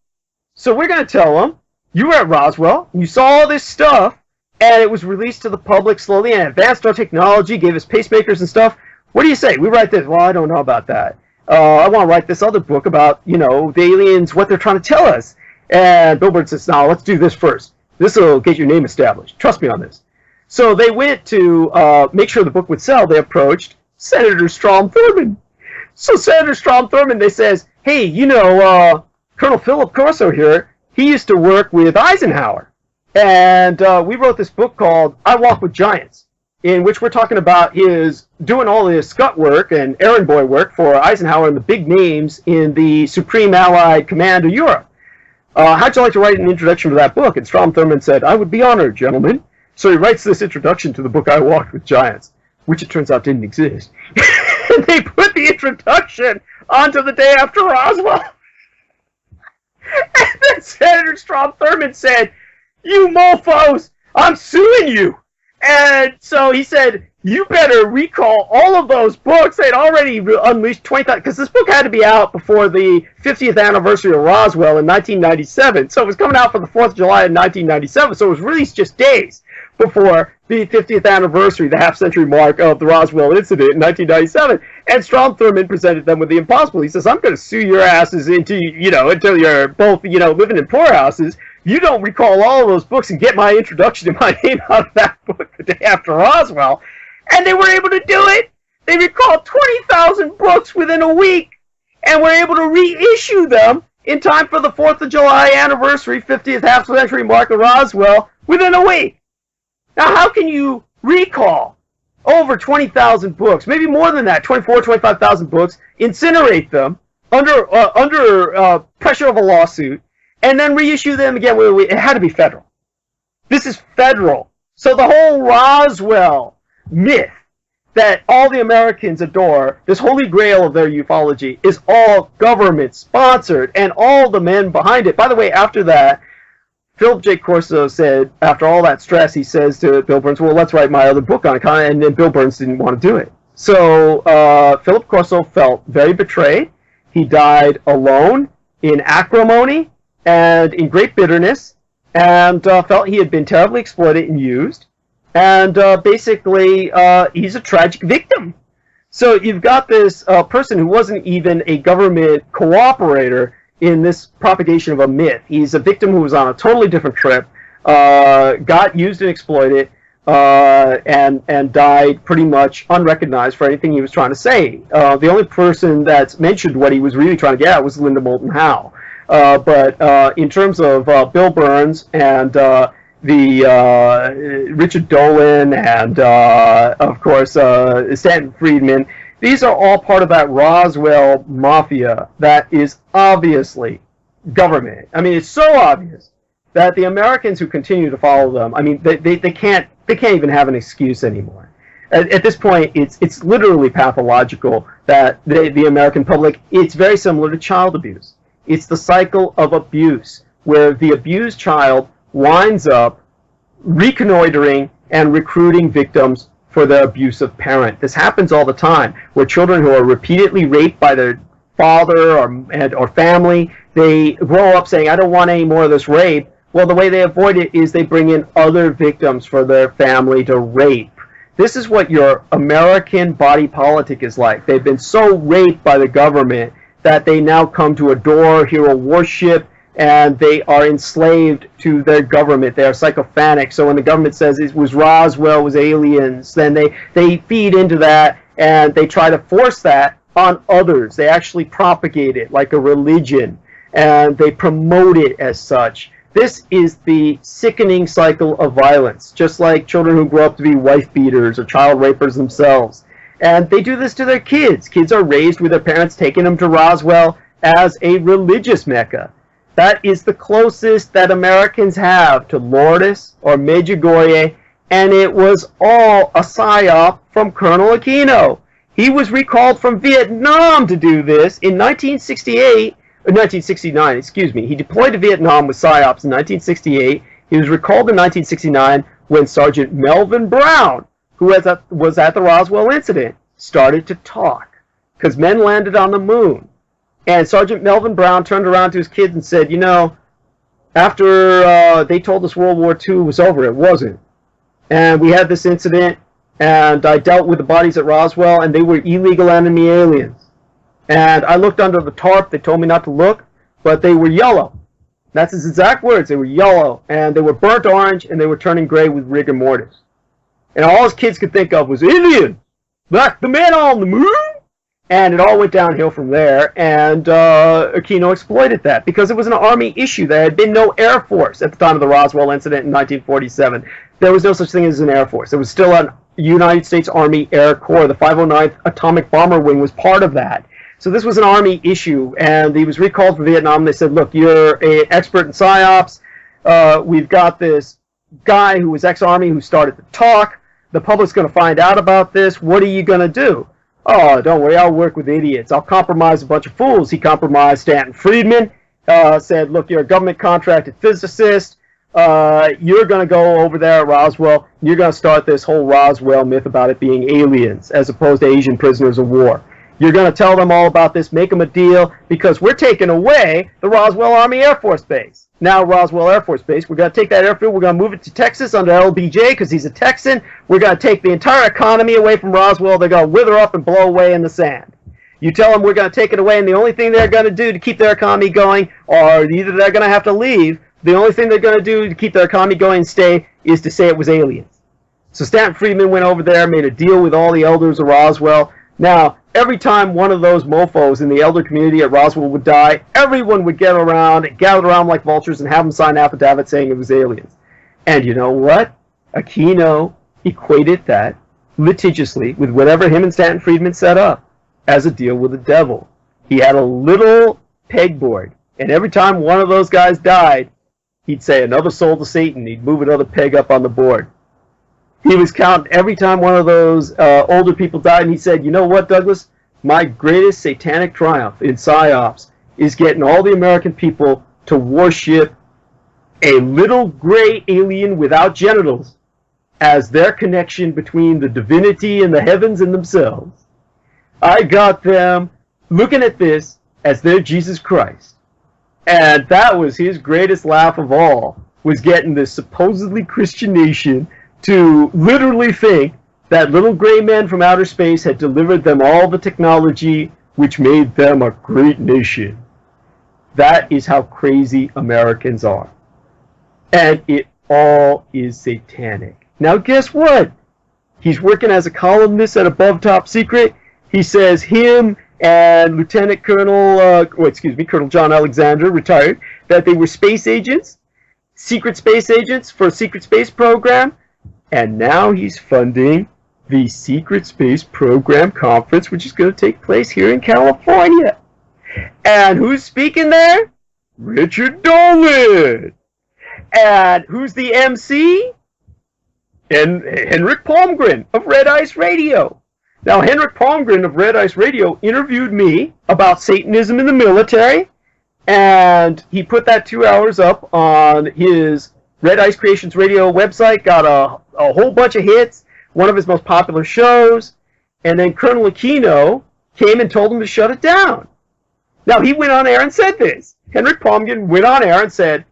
So we're going to tell them, you were at Roswell, you saw all this stuff, and it was released to the public slowly and advanced our technology, gave us pacemakers and stuff. What do you say? We write this." "Well, I don't know about that. I want to write this other book about, you know, the aliens, what they're trying to tell us." And Bill Burns says, "No, let's do this first. This will get your name established. Trust me on this." So they went to make sure the book would sell. They approached Senator Strom Thurmond. So Senator Strom Thurmond, they says, "Hey, you know, Colonel Philip Corso here, he used to work with Eisenhower. And we wrote this book called I Walk with Giants, in which we're talking about his doing all his scut work and errand boy work for Eisenhower and the big names in the Supreme Allied Command of Europe. How'd you like to write an introduction to that book?" And Strom Thurmond said, "I would be honored, gentlemen." So he writes this introduction to the book I Walked with Giants, which it turns out didn't exist. And they put the introduction onto The Day After Roswell. And then Senator Strom Thurmond said, "You mofos, I'm suing you." And so he said, "You better recall all of those books." They'd already unleashed 20,000, because this book had to be out before the 50th anniversary of Roswell in 1997. So it was coming out for the 4th of July in 1997. So it was released just days before the 50th anniversary, the half-century mark of the Roswell incident in 1997. And Strom Thurmond presented them with the impossible. He says, "I'm going to sue your asses until you're both, living in poorhouses. You don't recall all of those books and get my introduction and my name out of that book The Day After Roswell." And they were able to do it. They recalled 20,000 books within a week and were able to reissue them in time for the 4th of July anniversary, 50th half-century mark of Roswell, within a week. Now, how can you recall over 20,000 books, maybe more than that, 25,000 books, incinerate them under pressure of a lawsuit, and then reissue them again? It had to be federal. This is federal. So the whole Roswell myth that all the Americans adore, this holy grail of their ufology, is all government-sponsored, and all the men behind it. By the way, after that, Philip J. Corso said, after all that stress, he says to Bill Burns, "Well, let's write my other book on it," and then Bill Burns didn't want to do it. So Philip Corso felt very betrayed. He died alone, in acrimony, and in great bitterness, and felt he had been terribly exploited and used. And basically, he's a tragic victim. So you've got this person who wasn't even a government cooperator in this propagation of a myth. He's a victim who was on a totally different trip, got used and exploited, and died pretty much unrecognized for anything he was trying to say. The only person that's mentioned what he was really trying to get at was Linda Moulton Howe. But in terms of Bill Burns and Richard Dolan and, of course, Stanton Friedman, these are all part of that Roswell mafia that is obviously government. I mean, it's so obvious that the Americans who continue to follow them, I mean, they can't even have an excuse anymore. At this point, it's literally pathological that the American public, it's very similar to child abuse. It's the cycle of abuse where the abused child winds up reconnoitering and recruiting victims for their abusive parent. This happens all the time, where children who are repeatedly raped by their father or family, they grow up saying, I don't want any more of this rape. Well, the way they avoid it is they bring in other victims for their family to rape. This is what your American body politic is like. They've been so raped by the government that they now come to adore, hero worship, and they are enslaved to their government. They are sycophantic. So when the government says it was Roswell, it was aliens, then they feed into that, and they try to force that on others. They actually propagate it like a religion, and they promote it as such. This is the sickening cycle of violence, just like children who grow up to be wife beaters or child rapers themselves. And they do this to their kids. Kids are raised with their parents taking them to Roswell as a religious mecca. That is the closest that Americans have to Lourdes or Medjugorje, and it was all a psyop from Colonel Aquino. He was recalled from Vietnam to do this in 1969, excuse me. He deployed to Vietnam with psyops in 1968. He was recalled in 1969 when Sergeant Melvin Brown, who was at the Roswell incident, started to talk, because men landed on the moon. And Sergeant Melvin Brown turned around to his kids and said, you know, after they told us World War II was over, it wasn't. And we had this incident, and I dealt with the bodies at Roswell, and they were illegal enemy aliens. And I looked under the tarp. They told me not to look, but they were yellow. That's his exact words. They were yellow, and they were burnt orange, and they were turning gray with rigor mortis. And all his kids could think of was Indian, like the man on the moon. And it all went downhill from there, and Aquino exploited that because it was an Army issue. There had been no Air Force at the time of the Roswell incident in 1947. There was no such thing as an Air Force. There was still a United States Army Air Corps. The 509th Atomic Bomber Wing was part of that. So this was an Army issue, and he was recalled from Vietnam. They said, look, you're an expert in psyops. We've got this guy who was ex-Army who started to talk. The public's going to find out about this. What are you going to do? Oh, don't worry, I'll work with idiots. I'll compromise a bunch of fools. He compromised Stanton Friedman, said, look, you're a government contracted physicist. You're going to go over there at Roswell. You're going to start this whole Roswell myth about it being aliens as opposed to Asian prisoners of war. You're going to tell them all about this, make them a deal, because we're taking away the Roswell Army Air Force Base. Now Roswell Air Force Base, we're going to take that airfield, we're going to move it to Texas under LBJ because he's a Texan. We're going to take the entire economy away from Roswell. They're going to wither up and blow away in the sand. You tell them we're going to take it away, and the only thing they're going to do to keep their economy going, or either they're going to have to leave, the only thing they're going to do to keep their economy going and stay is to say it was aliens. So Stanton Friedman went over there, made a deal with all the elders of Roswell. Now, every time one of those mofos in the elder community at Roswell would die, everyone would gather around like vultures and have them sign affidavit saying it was aliens. And you know what? Aquino equated that litigiously with whatever him and Stanton Friedman set up as a deal with the devil. He had a little pegboard, and every time one of those guys died, he'd say another soul to Satan. He'd move another peg up on the board. He was counting every time one of those older people died, and he said, you know what, Douglas? My greatest satanic triumph in PsyOps is getting all the American people to worship a little gray alien without genitals as their connection between the divinity and the heavens and themselves. I got them looking at this as their Jesus Christ. And that was his greatest laugh of all, was getting this supposedly Christian nation to literally think that little gray men from outer space had delivered them all the technology which made them a great nation. That is how crazy Americans are. And it all is satanic. Now guess what? He's working as a columnist at Above Top Secret. He says him and Lieutenant Colonel, Colonel John Alexander, retired, that they were space agents, secret space agents for a secret space program. And now he's funding the Secret Space Program Conference, which is going to take place here in California. And who's speaking there? Richard Dolan. And who's the MC? And Henrik Palmgren of Red Ice Radio. Now, Henrik Palmgren of Red Ice Radio interviewed me about Satanism in the military, and he put that 2 hours up on his Red Ice Creations Radio website, got a whole bunch of hits, one of his most popular shows, and then Colonel Aquino came and told him to shut it down. Now, he went on air and said this. Henrik Palmgren went on air and said,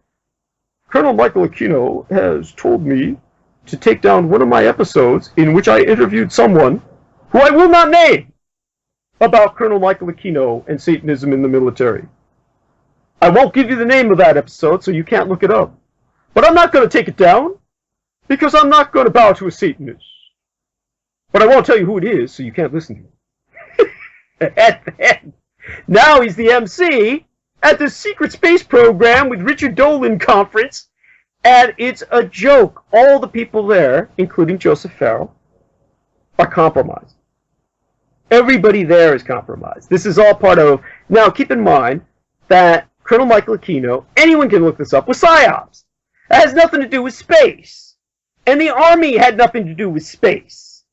Colonel Michael Aquino has told me to take down one of my episodes in which I interviewed someone who I will not name about Colonel Michael Aquino and Satanism in the military. I won't give you the name of that episode, so you can't look it up. But I'm not going to take it down, because I'm not going to bow to a Satanist. But I won't tell you who it is, so you can't listen to it. And then, now he's the MC at the Secret Space Program with Richard Dolan conference, and it's a joke. All the people there, including Joseph Farrell, are compromised. Everybody there is compromised. This is all part of... Now, keep in mind that Colonel Michael Aquino, anyone can look this up, was PSYOPs. It has nothing to do with space. And the Army had nothing to do with space.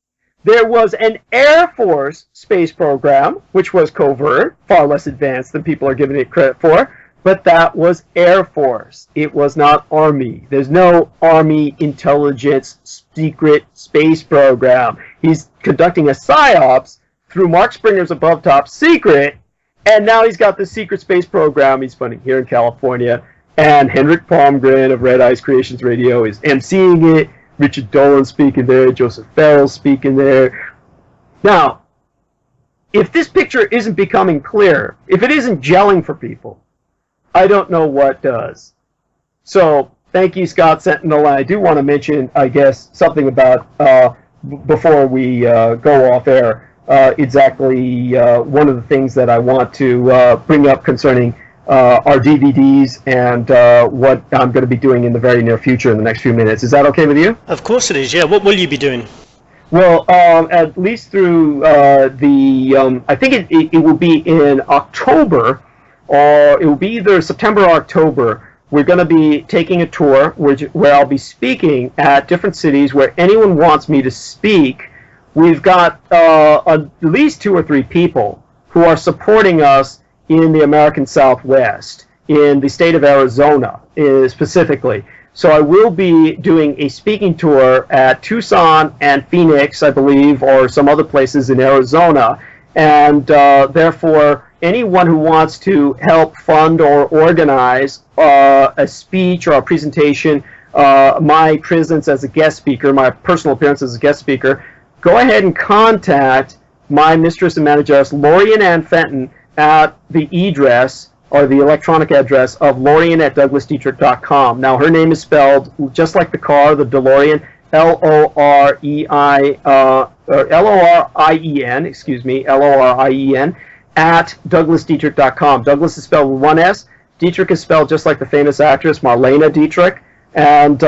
There was an Air Force space program, which was covert, far less advanced than people are giving it credit for, but that was Air Force. It was not Army. There's no Army intelligence secret space program. He's conducting a PSYOPs through Mark Springer's Above Top Secret, and now he's got the secret space program he's funding here in California, and Henrik Palmgren of Red Ice Creations Radio is emceeing it. Richard Dolan speaking there, Joseph Farrell speaking there. Now, if this picture isn't becoming clear, if it isn't gelling for people, I don't know what does. So, thank you, Scott Sentinel. I do want to mention, I guess, something about, before we go off air, exactly one of the things that I want to bring up concerning our DVDs and what I'm going to be doing in the very near future in the next few minutes. Is that okay with you? Of course it is, yeah. What will you be doing? Well, at least through I think it will be in October, or it will be either September or October. We're going to be taking a tour where I'll be speaking at different cities where anyone wants me to speak. We've got at least 2 or 3 people who are supporting us in the American Southwest, in the state of Arizona specifically. So I will be doing a speaking tour at Tucson and Phoenix, I believe, or some other places in Arizona. And therefore, anyone who wants to help fund or organize a speech or a presentation, my presence as a guest speaker, my personal appearance as a guest speaker, go ahead and contact my mistress and manageress, Lorien Fenton, at the address, or the electronic address of Lorien@DouglasDietrich.com. Now, her name is spelled just like the car, the DeLorean, L-O-R-I-E-N, L-O-R-I-E-N, at DouglasDietrich.com. Douglas is spelled with 1 S. Dietrich is spelled just like the famous actress Marlene Dietrich. And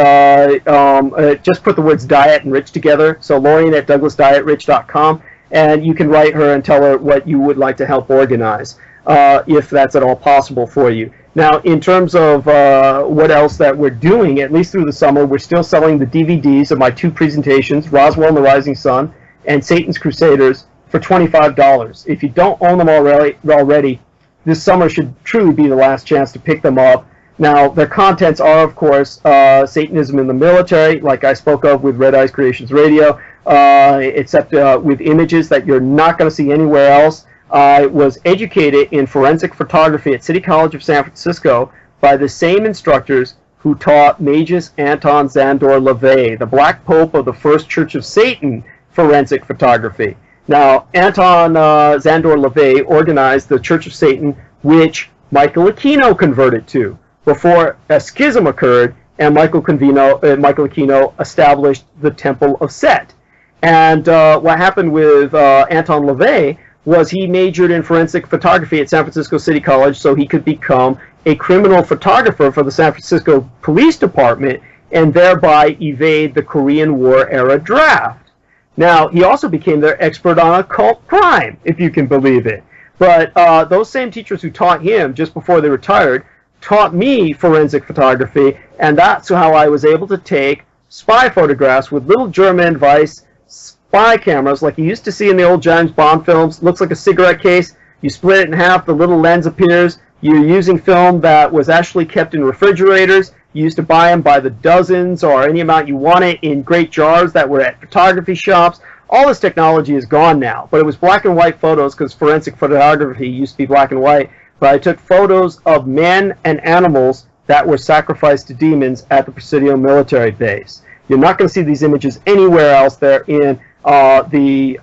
just put the words diet and rich together. So Lorien@DouglasDietRich.com. And you can write her and tell her what you would like to help organize, if that's at all possible for you. Now, in terms of what else that we're doing, at least through the summer, we're still selling the DVDs of my 2 presentations, Roswell and the Rising Sun and Satan's Crusaders, for $25. If you don't own them already, this summer should truly be the last chance to pick them up. Now, their contents are, of course, Satanism in the military, like I spoke of with Red Ice Creations Radio, except with images that you're not going to see anywhere else. I was educated in forensic photography at City College of San Francisco by the same instructors who taught Magus Anton Szandor LaVey, the Black Pope of the First Church of Satan, forensic photography. Now, Anton Szandor LaVey organized the Church of Satan, which Michael Aquino converted to, before a schism occurred and Michael Aquino established the Temple of Set. And what happened with Anton LaVey was he majored in forensic photography at San Francisco City College so he could become a criminal photographer for the San Francisco Police Department and thereby evade the Korean War era draft. Now, he also became their expert on occult crime, if you can believe it. But those same teachers who taught him just before they retired taught me forensic photography, and that's how I was able to take spy photographs with little German Weiss spy cameras like you used to see in the old James Bond films. Looks like a cigarette case. You split it in half, the little lens appears. You're using film that was actually kept in refrigerators. You used to buy them by the dozens or any amount you wanted in great jars that were at photography shops. All this technology is gone now, but it was black and white photos because forensic photography used to be black and white. But I took photos of men and animals that were sacrificed to demons at the Presidio military base. You're not going to see these images anywhere else. They're in the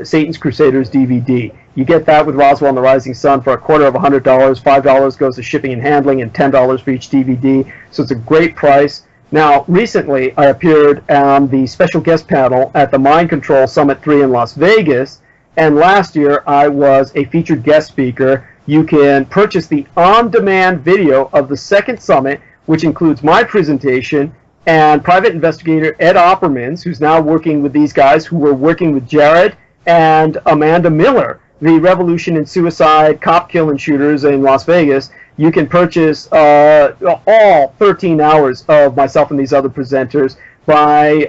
Satan's Crusaders DVD. You get that with Roswell and the Rising Sun for $250. $5 goes to shipping and handling, and $10 for each DVD. So it's a great price. Now, recently, I appeared on the special guest panel at the Mind Control Summit 3 in Las Vegas, and last year I was a featured guest speaker. You can purchase the on-demand video of the second summit, which includes my presentation, and private investigator Ed Oppermans, who's now working with these guys who were working with Jared and Amanda Miller, the Revolution in Suicide cop killing shooters in Las Vegas. You can purchase all 13 hours of myself and these other presenters by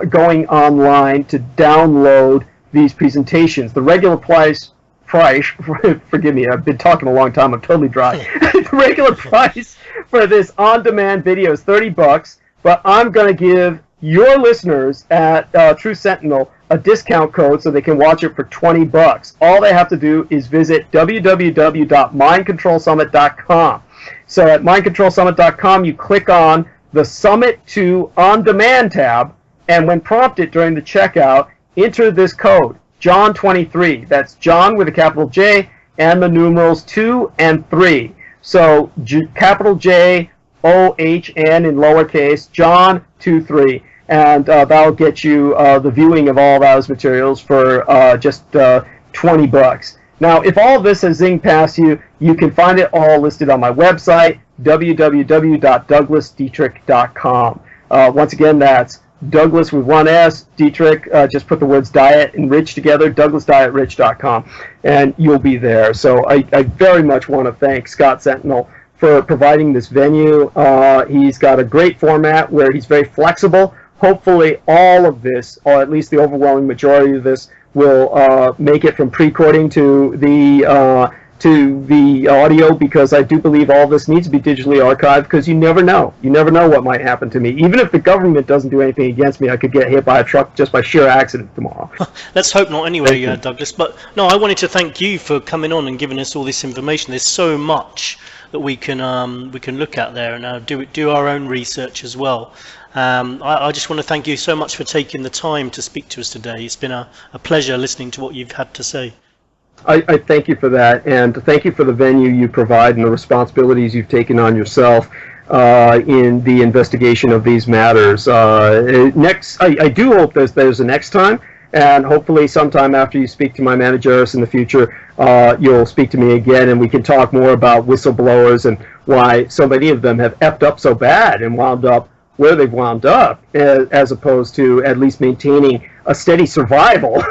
going online to download these presentations. The regular price, forgive me, I've been talking a long time, I'm totally dry. The regular price for this on-demand video is $30, but I'm going to give your listeners at True Sentinel a discount code so they can watch it for $20. All they have to do is visit www.mindcontrolsummit.com. So at mindcontrolsummit.com, you click on the Summit 2 On Demand tab, and when prompted during the checkout, enter this code, John23. That's John with a capital J and the numerals 2 and 3. So capital J, O-H-N in lowercase, John 23. And that'll get you the viewing of all those materials for just $20. Now, if all of this has zinged past you, you can find it all listed on my website, www.douglasdietrich.com. Once again, that's Douglas with one S, Dietrich, just put the words diet and rich together, douglasdietrich.com, and you'll be there. So I very much want to thank Scott Sentinel for providing this venue. He's got a great format where he's very flexible. Hopefully all of this, or at least the overwhelming majority of this, will make it from pre-recording to the audio, because I do believe all this needs to be digitally archived, because you never know. You never know what might happen to me. Even if the government doesn't do anything against me, I could get hit by a truck just by sheer accident tomorrow. Let's hope not anyway, Douglas. But no, I wanted to thank you for coming on and giving us all this information. There's so much that we can look at there, and do our own research as well. I just want to thank you so much for taking the time to speak to us today. It's been a pleasure listening to what you've had to say. I thank you for that, and thank you for the venue you provide and the responsibilities you've taken on yourself in the investigation of these matters. I do hope there's a next time, and hopefully sometime after you speak to my managers in the future, you'll speak to me again, and we can talk more about whistleblowers and why so many of them have effed up so bad and wound up where they've wound up, as opposed to at least maintaining a steady survival.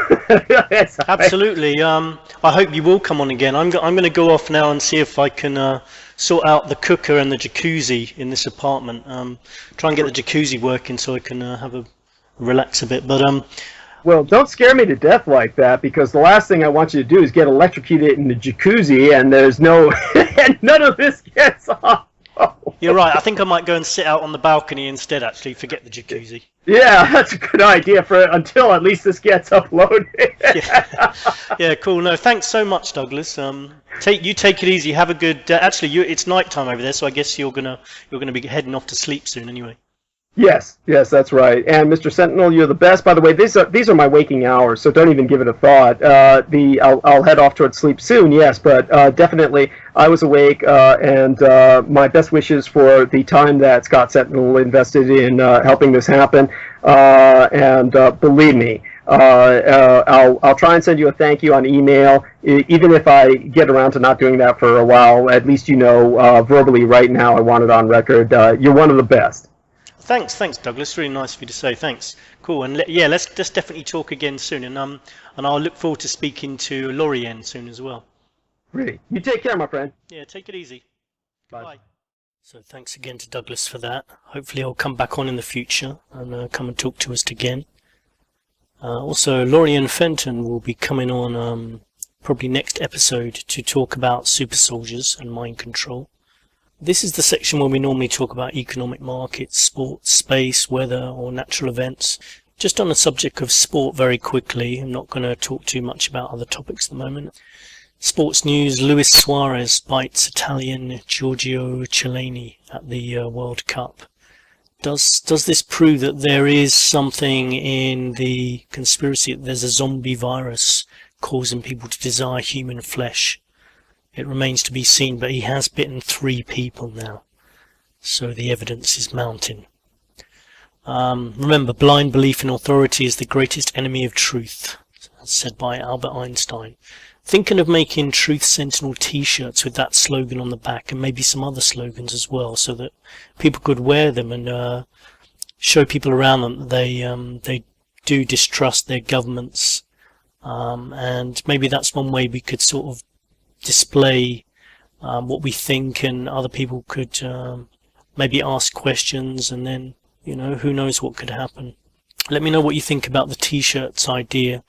Absolutely. I hope you will come on again. I'm going to go off now and see if I can sort out the cooker and the jacuzzi in this apartment. Try and get the jacuzzi working so I can relax a bit. But well, don't scare me to death like that, because the last thing I want you to do is get electrocuted in the jacuzzi, and there's no, and none of this gets off. You're right. I think I might go and sit out on the balcony instead, actually. Forget the jacuzzi. Yeah, that's a good idea for until at least this gets uploaded. Yeah, cool. No, thanks so much, Douglas. Take it easy. Have a good. Actually, it's night time over there, so I guess you're gonna be heading off to sleep soon, anyway. Yes, that's right. And Mr. Sentinel, you're the best. By the way, these are my waking hours, so don't even give it a thought. I'll head off towards sleep soon. Yes, but definitely I was awake, and my best wishes for the time that Scott Sentinel invested in helping this happen. And believe me, I'll try and send you a thank you on email. Even if I get around to not doing that for a while, at least you know verbally right now I want it on record. You're one of the best. Thanks, Douglas. Really nice of you to say. Thanks. Cool. And let's definitely talk again soon. And I'll look forward to speaking to Lorien soon as well. Really. You take care, my friend. Yeah, take it easy. Bye. So thanks again to Douglas for that. Hopefully I'll come back on in the future and come and talk to us again. Also, Lorien Fenton will be coming on probably next episode to talk about super soldiers and mind control. This is the section where we normally talk about economic markets, sports, space, weather or natural events. Just on the subject of sport very quickly, I'm not going to talk too much about other topics at the moment. Sports news, Luis Suarez bites Italian Giorgio Chiellini at the World Cup. Does this prove that there is something in the conspiracy, that there's a zombie virus causing people to desire human flesh? It remains to be seen, but he has bitten 3 people now, so the evidence is mounting. Remember, blind belief in authority is the greatest enemy of truth, as said by Albert Einstein. Thinking of making Truth Sentinel t-shirts with that slogan on the back, and maybe some other slogans as well, so that people could wear them and show people around them that they do distrust their governments, and maybe that's one way we could sort of display what we think, and other people could maybe ask questions, and then, you know, who knows what could happen. Let me know what you think about the t-shirts idea.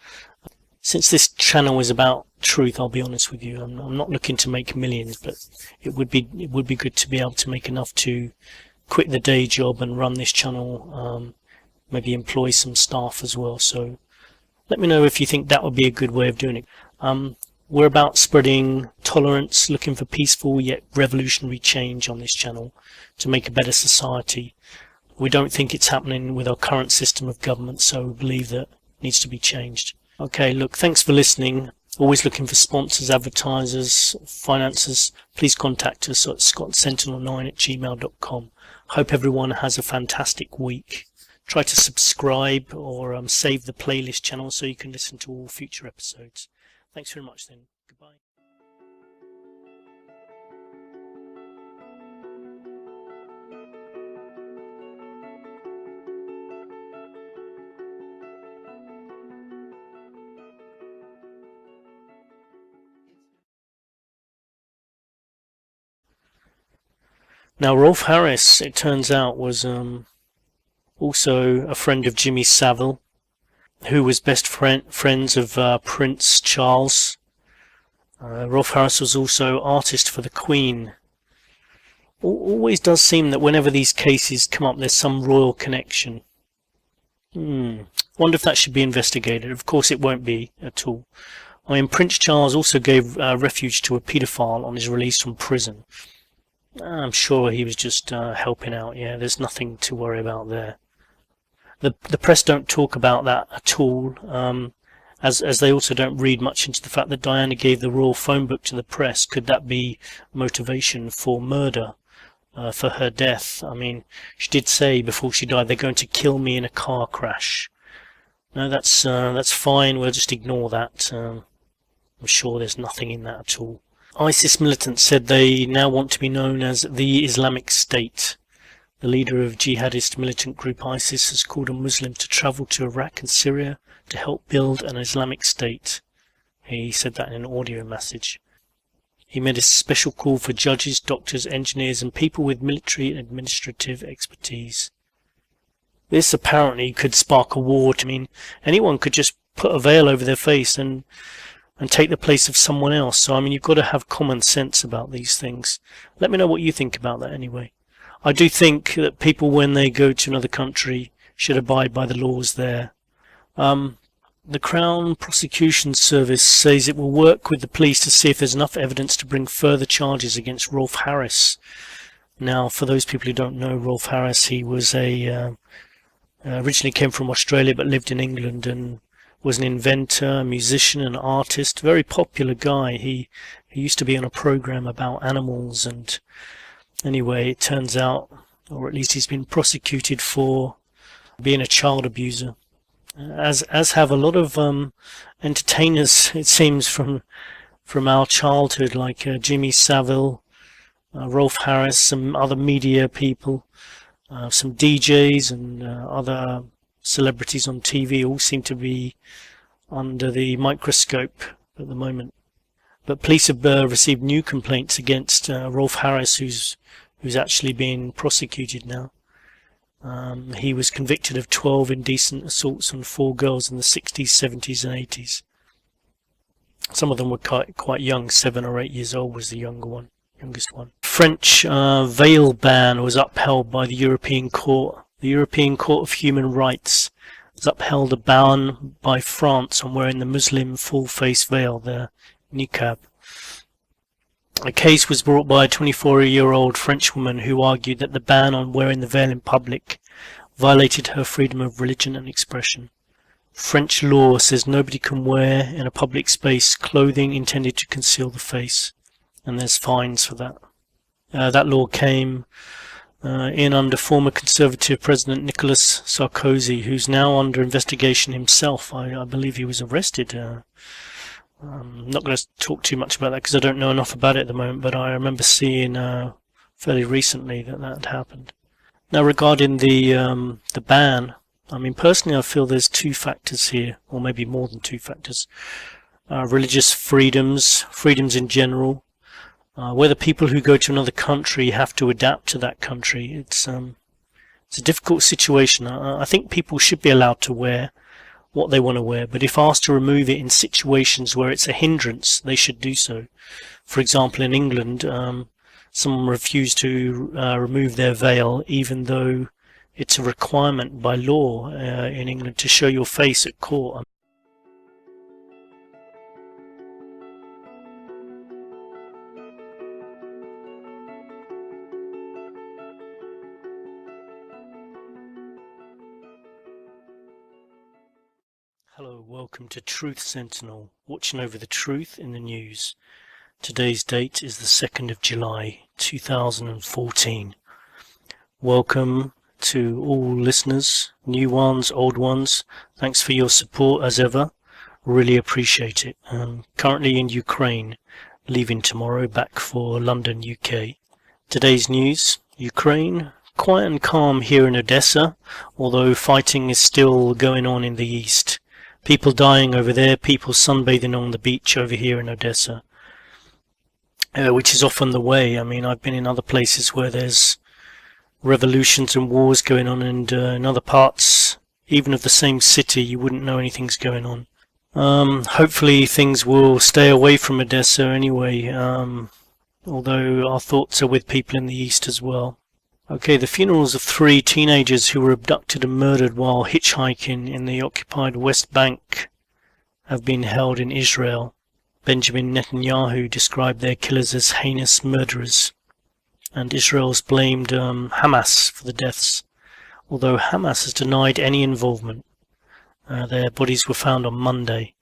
Since this channel is about truth, I'll be honest with you, I'm not looking to make millions, but it would be good to be able to make enough to quit the day job and run this channel, maybe employ some staff as well. So let me know if you think that would be a good way of doing it. We're about spreading tolerance, looking for peaceful yet revolutionary change on this channel to make a better society. We don't think it's happening with our current system of government, so we believe that it needs to be changed. Okay, look, thanks for listening. Always looking for sponsors, advertisers, financiers. Please contact us at scottsentinel9@gmail.com. Hope everyone has a fantastic week. Try to subscribe or save the playlist channel so you can listen to all future episodes. Thanks very much then. Goodbye. Now, Rolf Harris, it turns out, was also a friend of Jimmy Savile, who was best friends of Prince Charles. Rolf Harris was also artist for the Queen. Always does seem that whenever these cases come up, there's some royal connection. Wonder if that should be investigated. Of course it won't be at all. I mean, Prince Charles also gave refuge to a paedophile on his release from prison. I'm sure he was just helping out. Yeah, there's nothing to worry about there. The press don't talk about that at all, as they also don't read much into the fact that Diana gave the royal phone book to the press. Could that be motivation for murder, for her death? I mean, she did say before she died, they're going to kill me in a car crash. No, that's fine. We'll just ignore that. I'm sure there's nothing in that at all. ISIS militants said they now want to be known as the Islamic State. The leader of jihadist militant group ISIS has called on Muslims to travel to Iraq and Syria to help build an Islamic State. He said that in an audio message. He made a special call for judges, doctors, engineers and people with military and administrative expertise. This apparently could spark a war. I mean, anyone could just put a veil over their face and take the place of someone else. So, I mean, you've got to have common sense about these things. Let me know what you think about that anyway. I do think that people, when they go to another country, should abide by the laws there. The Crown Prosecution Service says it will work with the police to see if there's enough evidence to bring further charges against Rolf Harris. Now, for those people who don't know Rolf Harris, he was originally came from Australia but lived in England and was an inventor, musician and artist, very popular guy. He used to be on a program about animals, and anyway, it turns out, or at least he's been prosecuted for being a child abuser. As have a lot of entertainers, it seems, from our childhood, like Jimmy Savile, Rolf Harris, some other media people, some DJs and other celebrities on TV all seem to be under the microscope at the moment. But police have received new complaints against Rolf Harris, who's actually being prosecuted now. He was convicted of 12 indecent assaults on 4 girls in the 60s, 70s and 80s. Some of them were quite young, 7 or 8 years old was the youngest one. French veil ban was upheld by the European Court. The European Court of Human Rights has upheld a ban by France on wearing the Muslim full-face veil, the niqab. A case was brought by a 24-year-old French woman who argued that the ban on wearing the veil in public violated her freedom of religion and expression. French law says nobody can wear in a public space clothing intended to conceal the face, and there's fines for that. That law came in under former Conservative President Nicolas Sarkozy, who's now under investigation himself. I believe he was arrested. I'm not going to talk too much about that because I don't know enough about it at the moment, but I remember seeing fairly recently that had happened. Now, regarding the ban, I mean, personally I feel there's 2 factors here, or maybe more than 2 factors. Religious freedoms in general, whether people who go to another country have to adapt to that country. It's a difficult situation. I think people should be allowed to wear what they want to wear, but if asked to remove it in situations where it's a hindrance, they should do so. For example, in England, someone refused to remove their veil, even though it's a requirement by law in England to show your face at court. Hello, welcome to Truth Sentinel, watching over the truth in the news. Today's date is the 2nd of July 2014. Welcome to all listeners, new ones, old ones. Thanks for your support as ever. Really appreciate it. Currently in Ukraine, leaving tomorrow back for London, UK. Today's news: Ukraine, quiet and calm here in Odessa, although fighting is still going on in the east. People dying over there, people sunbathing on the beach over here in Odessa, which is often the way. I mean, I've been in other places where there's revolutions and wars going on, and in other parts, even of the same city, you wouldn't know anything's going on. Hopefully things will stay away from Odessa anyway, although our thoughts are with people in the east as well. Okay, the funerals of 3 teenagers who were abducted and murdered while hitchhiking in the occupied West Bank have been held in Israel. Benjamin Netanyahu described their killers as heinous murderers, and Israel's blamed Hamas for the deaths, although Hamas has denied any involvement. Their bodies were found on Monday.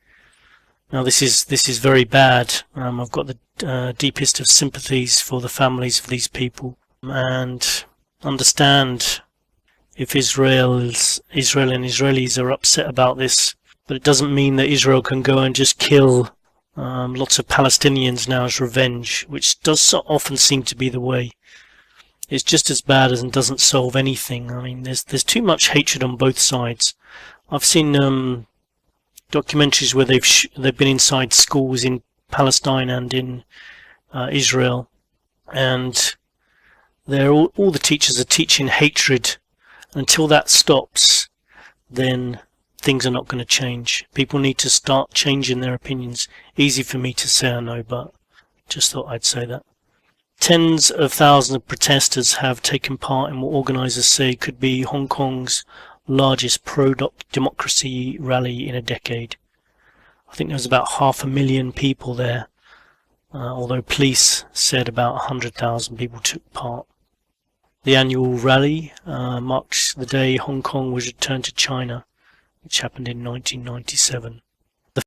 Now this is very bad. I've got the deepest of sympathies for the families of these people, and understand if Israel and Israelis are upset about this, but it doesn't mean that Israel can go and just kill lots of Palestinians now as revenge, which does so often seem to be the way. It's just as bad as and doesn't solve anything. I mean, there's too much hatred on both sides. I've seen documentaries where they've been inside schools in Palestine and in Israel, and all the teachers are teaching hatred. Until that stops, then things are not going to change. People need to start changing their opinions. Easy for me to say, I know, but just thought I'd say that. Tens of thousands of protesters have taken part in what organisers say could be Hong Kong's largest pro-democracy rally in a decade. I think there was about 500,000 people there, although police said about 100,000 people took part. The annual rally marks the day Hong Kong was returned to China, which happened in 1997.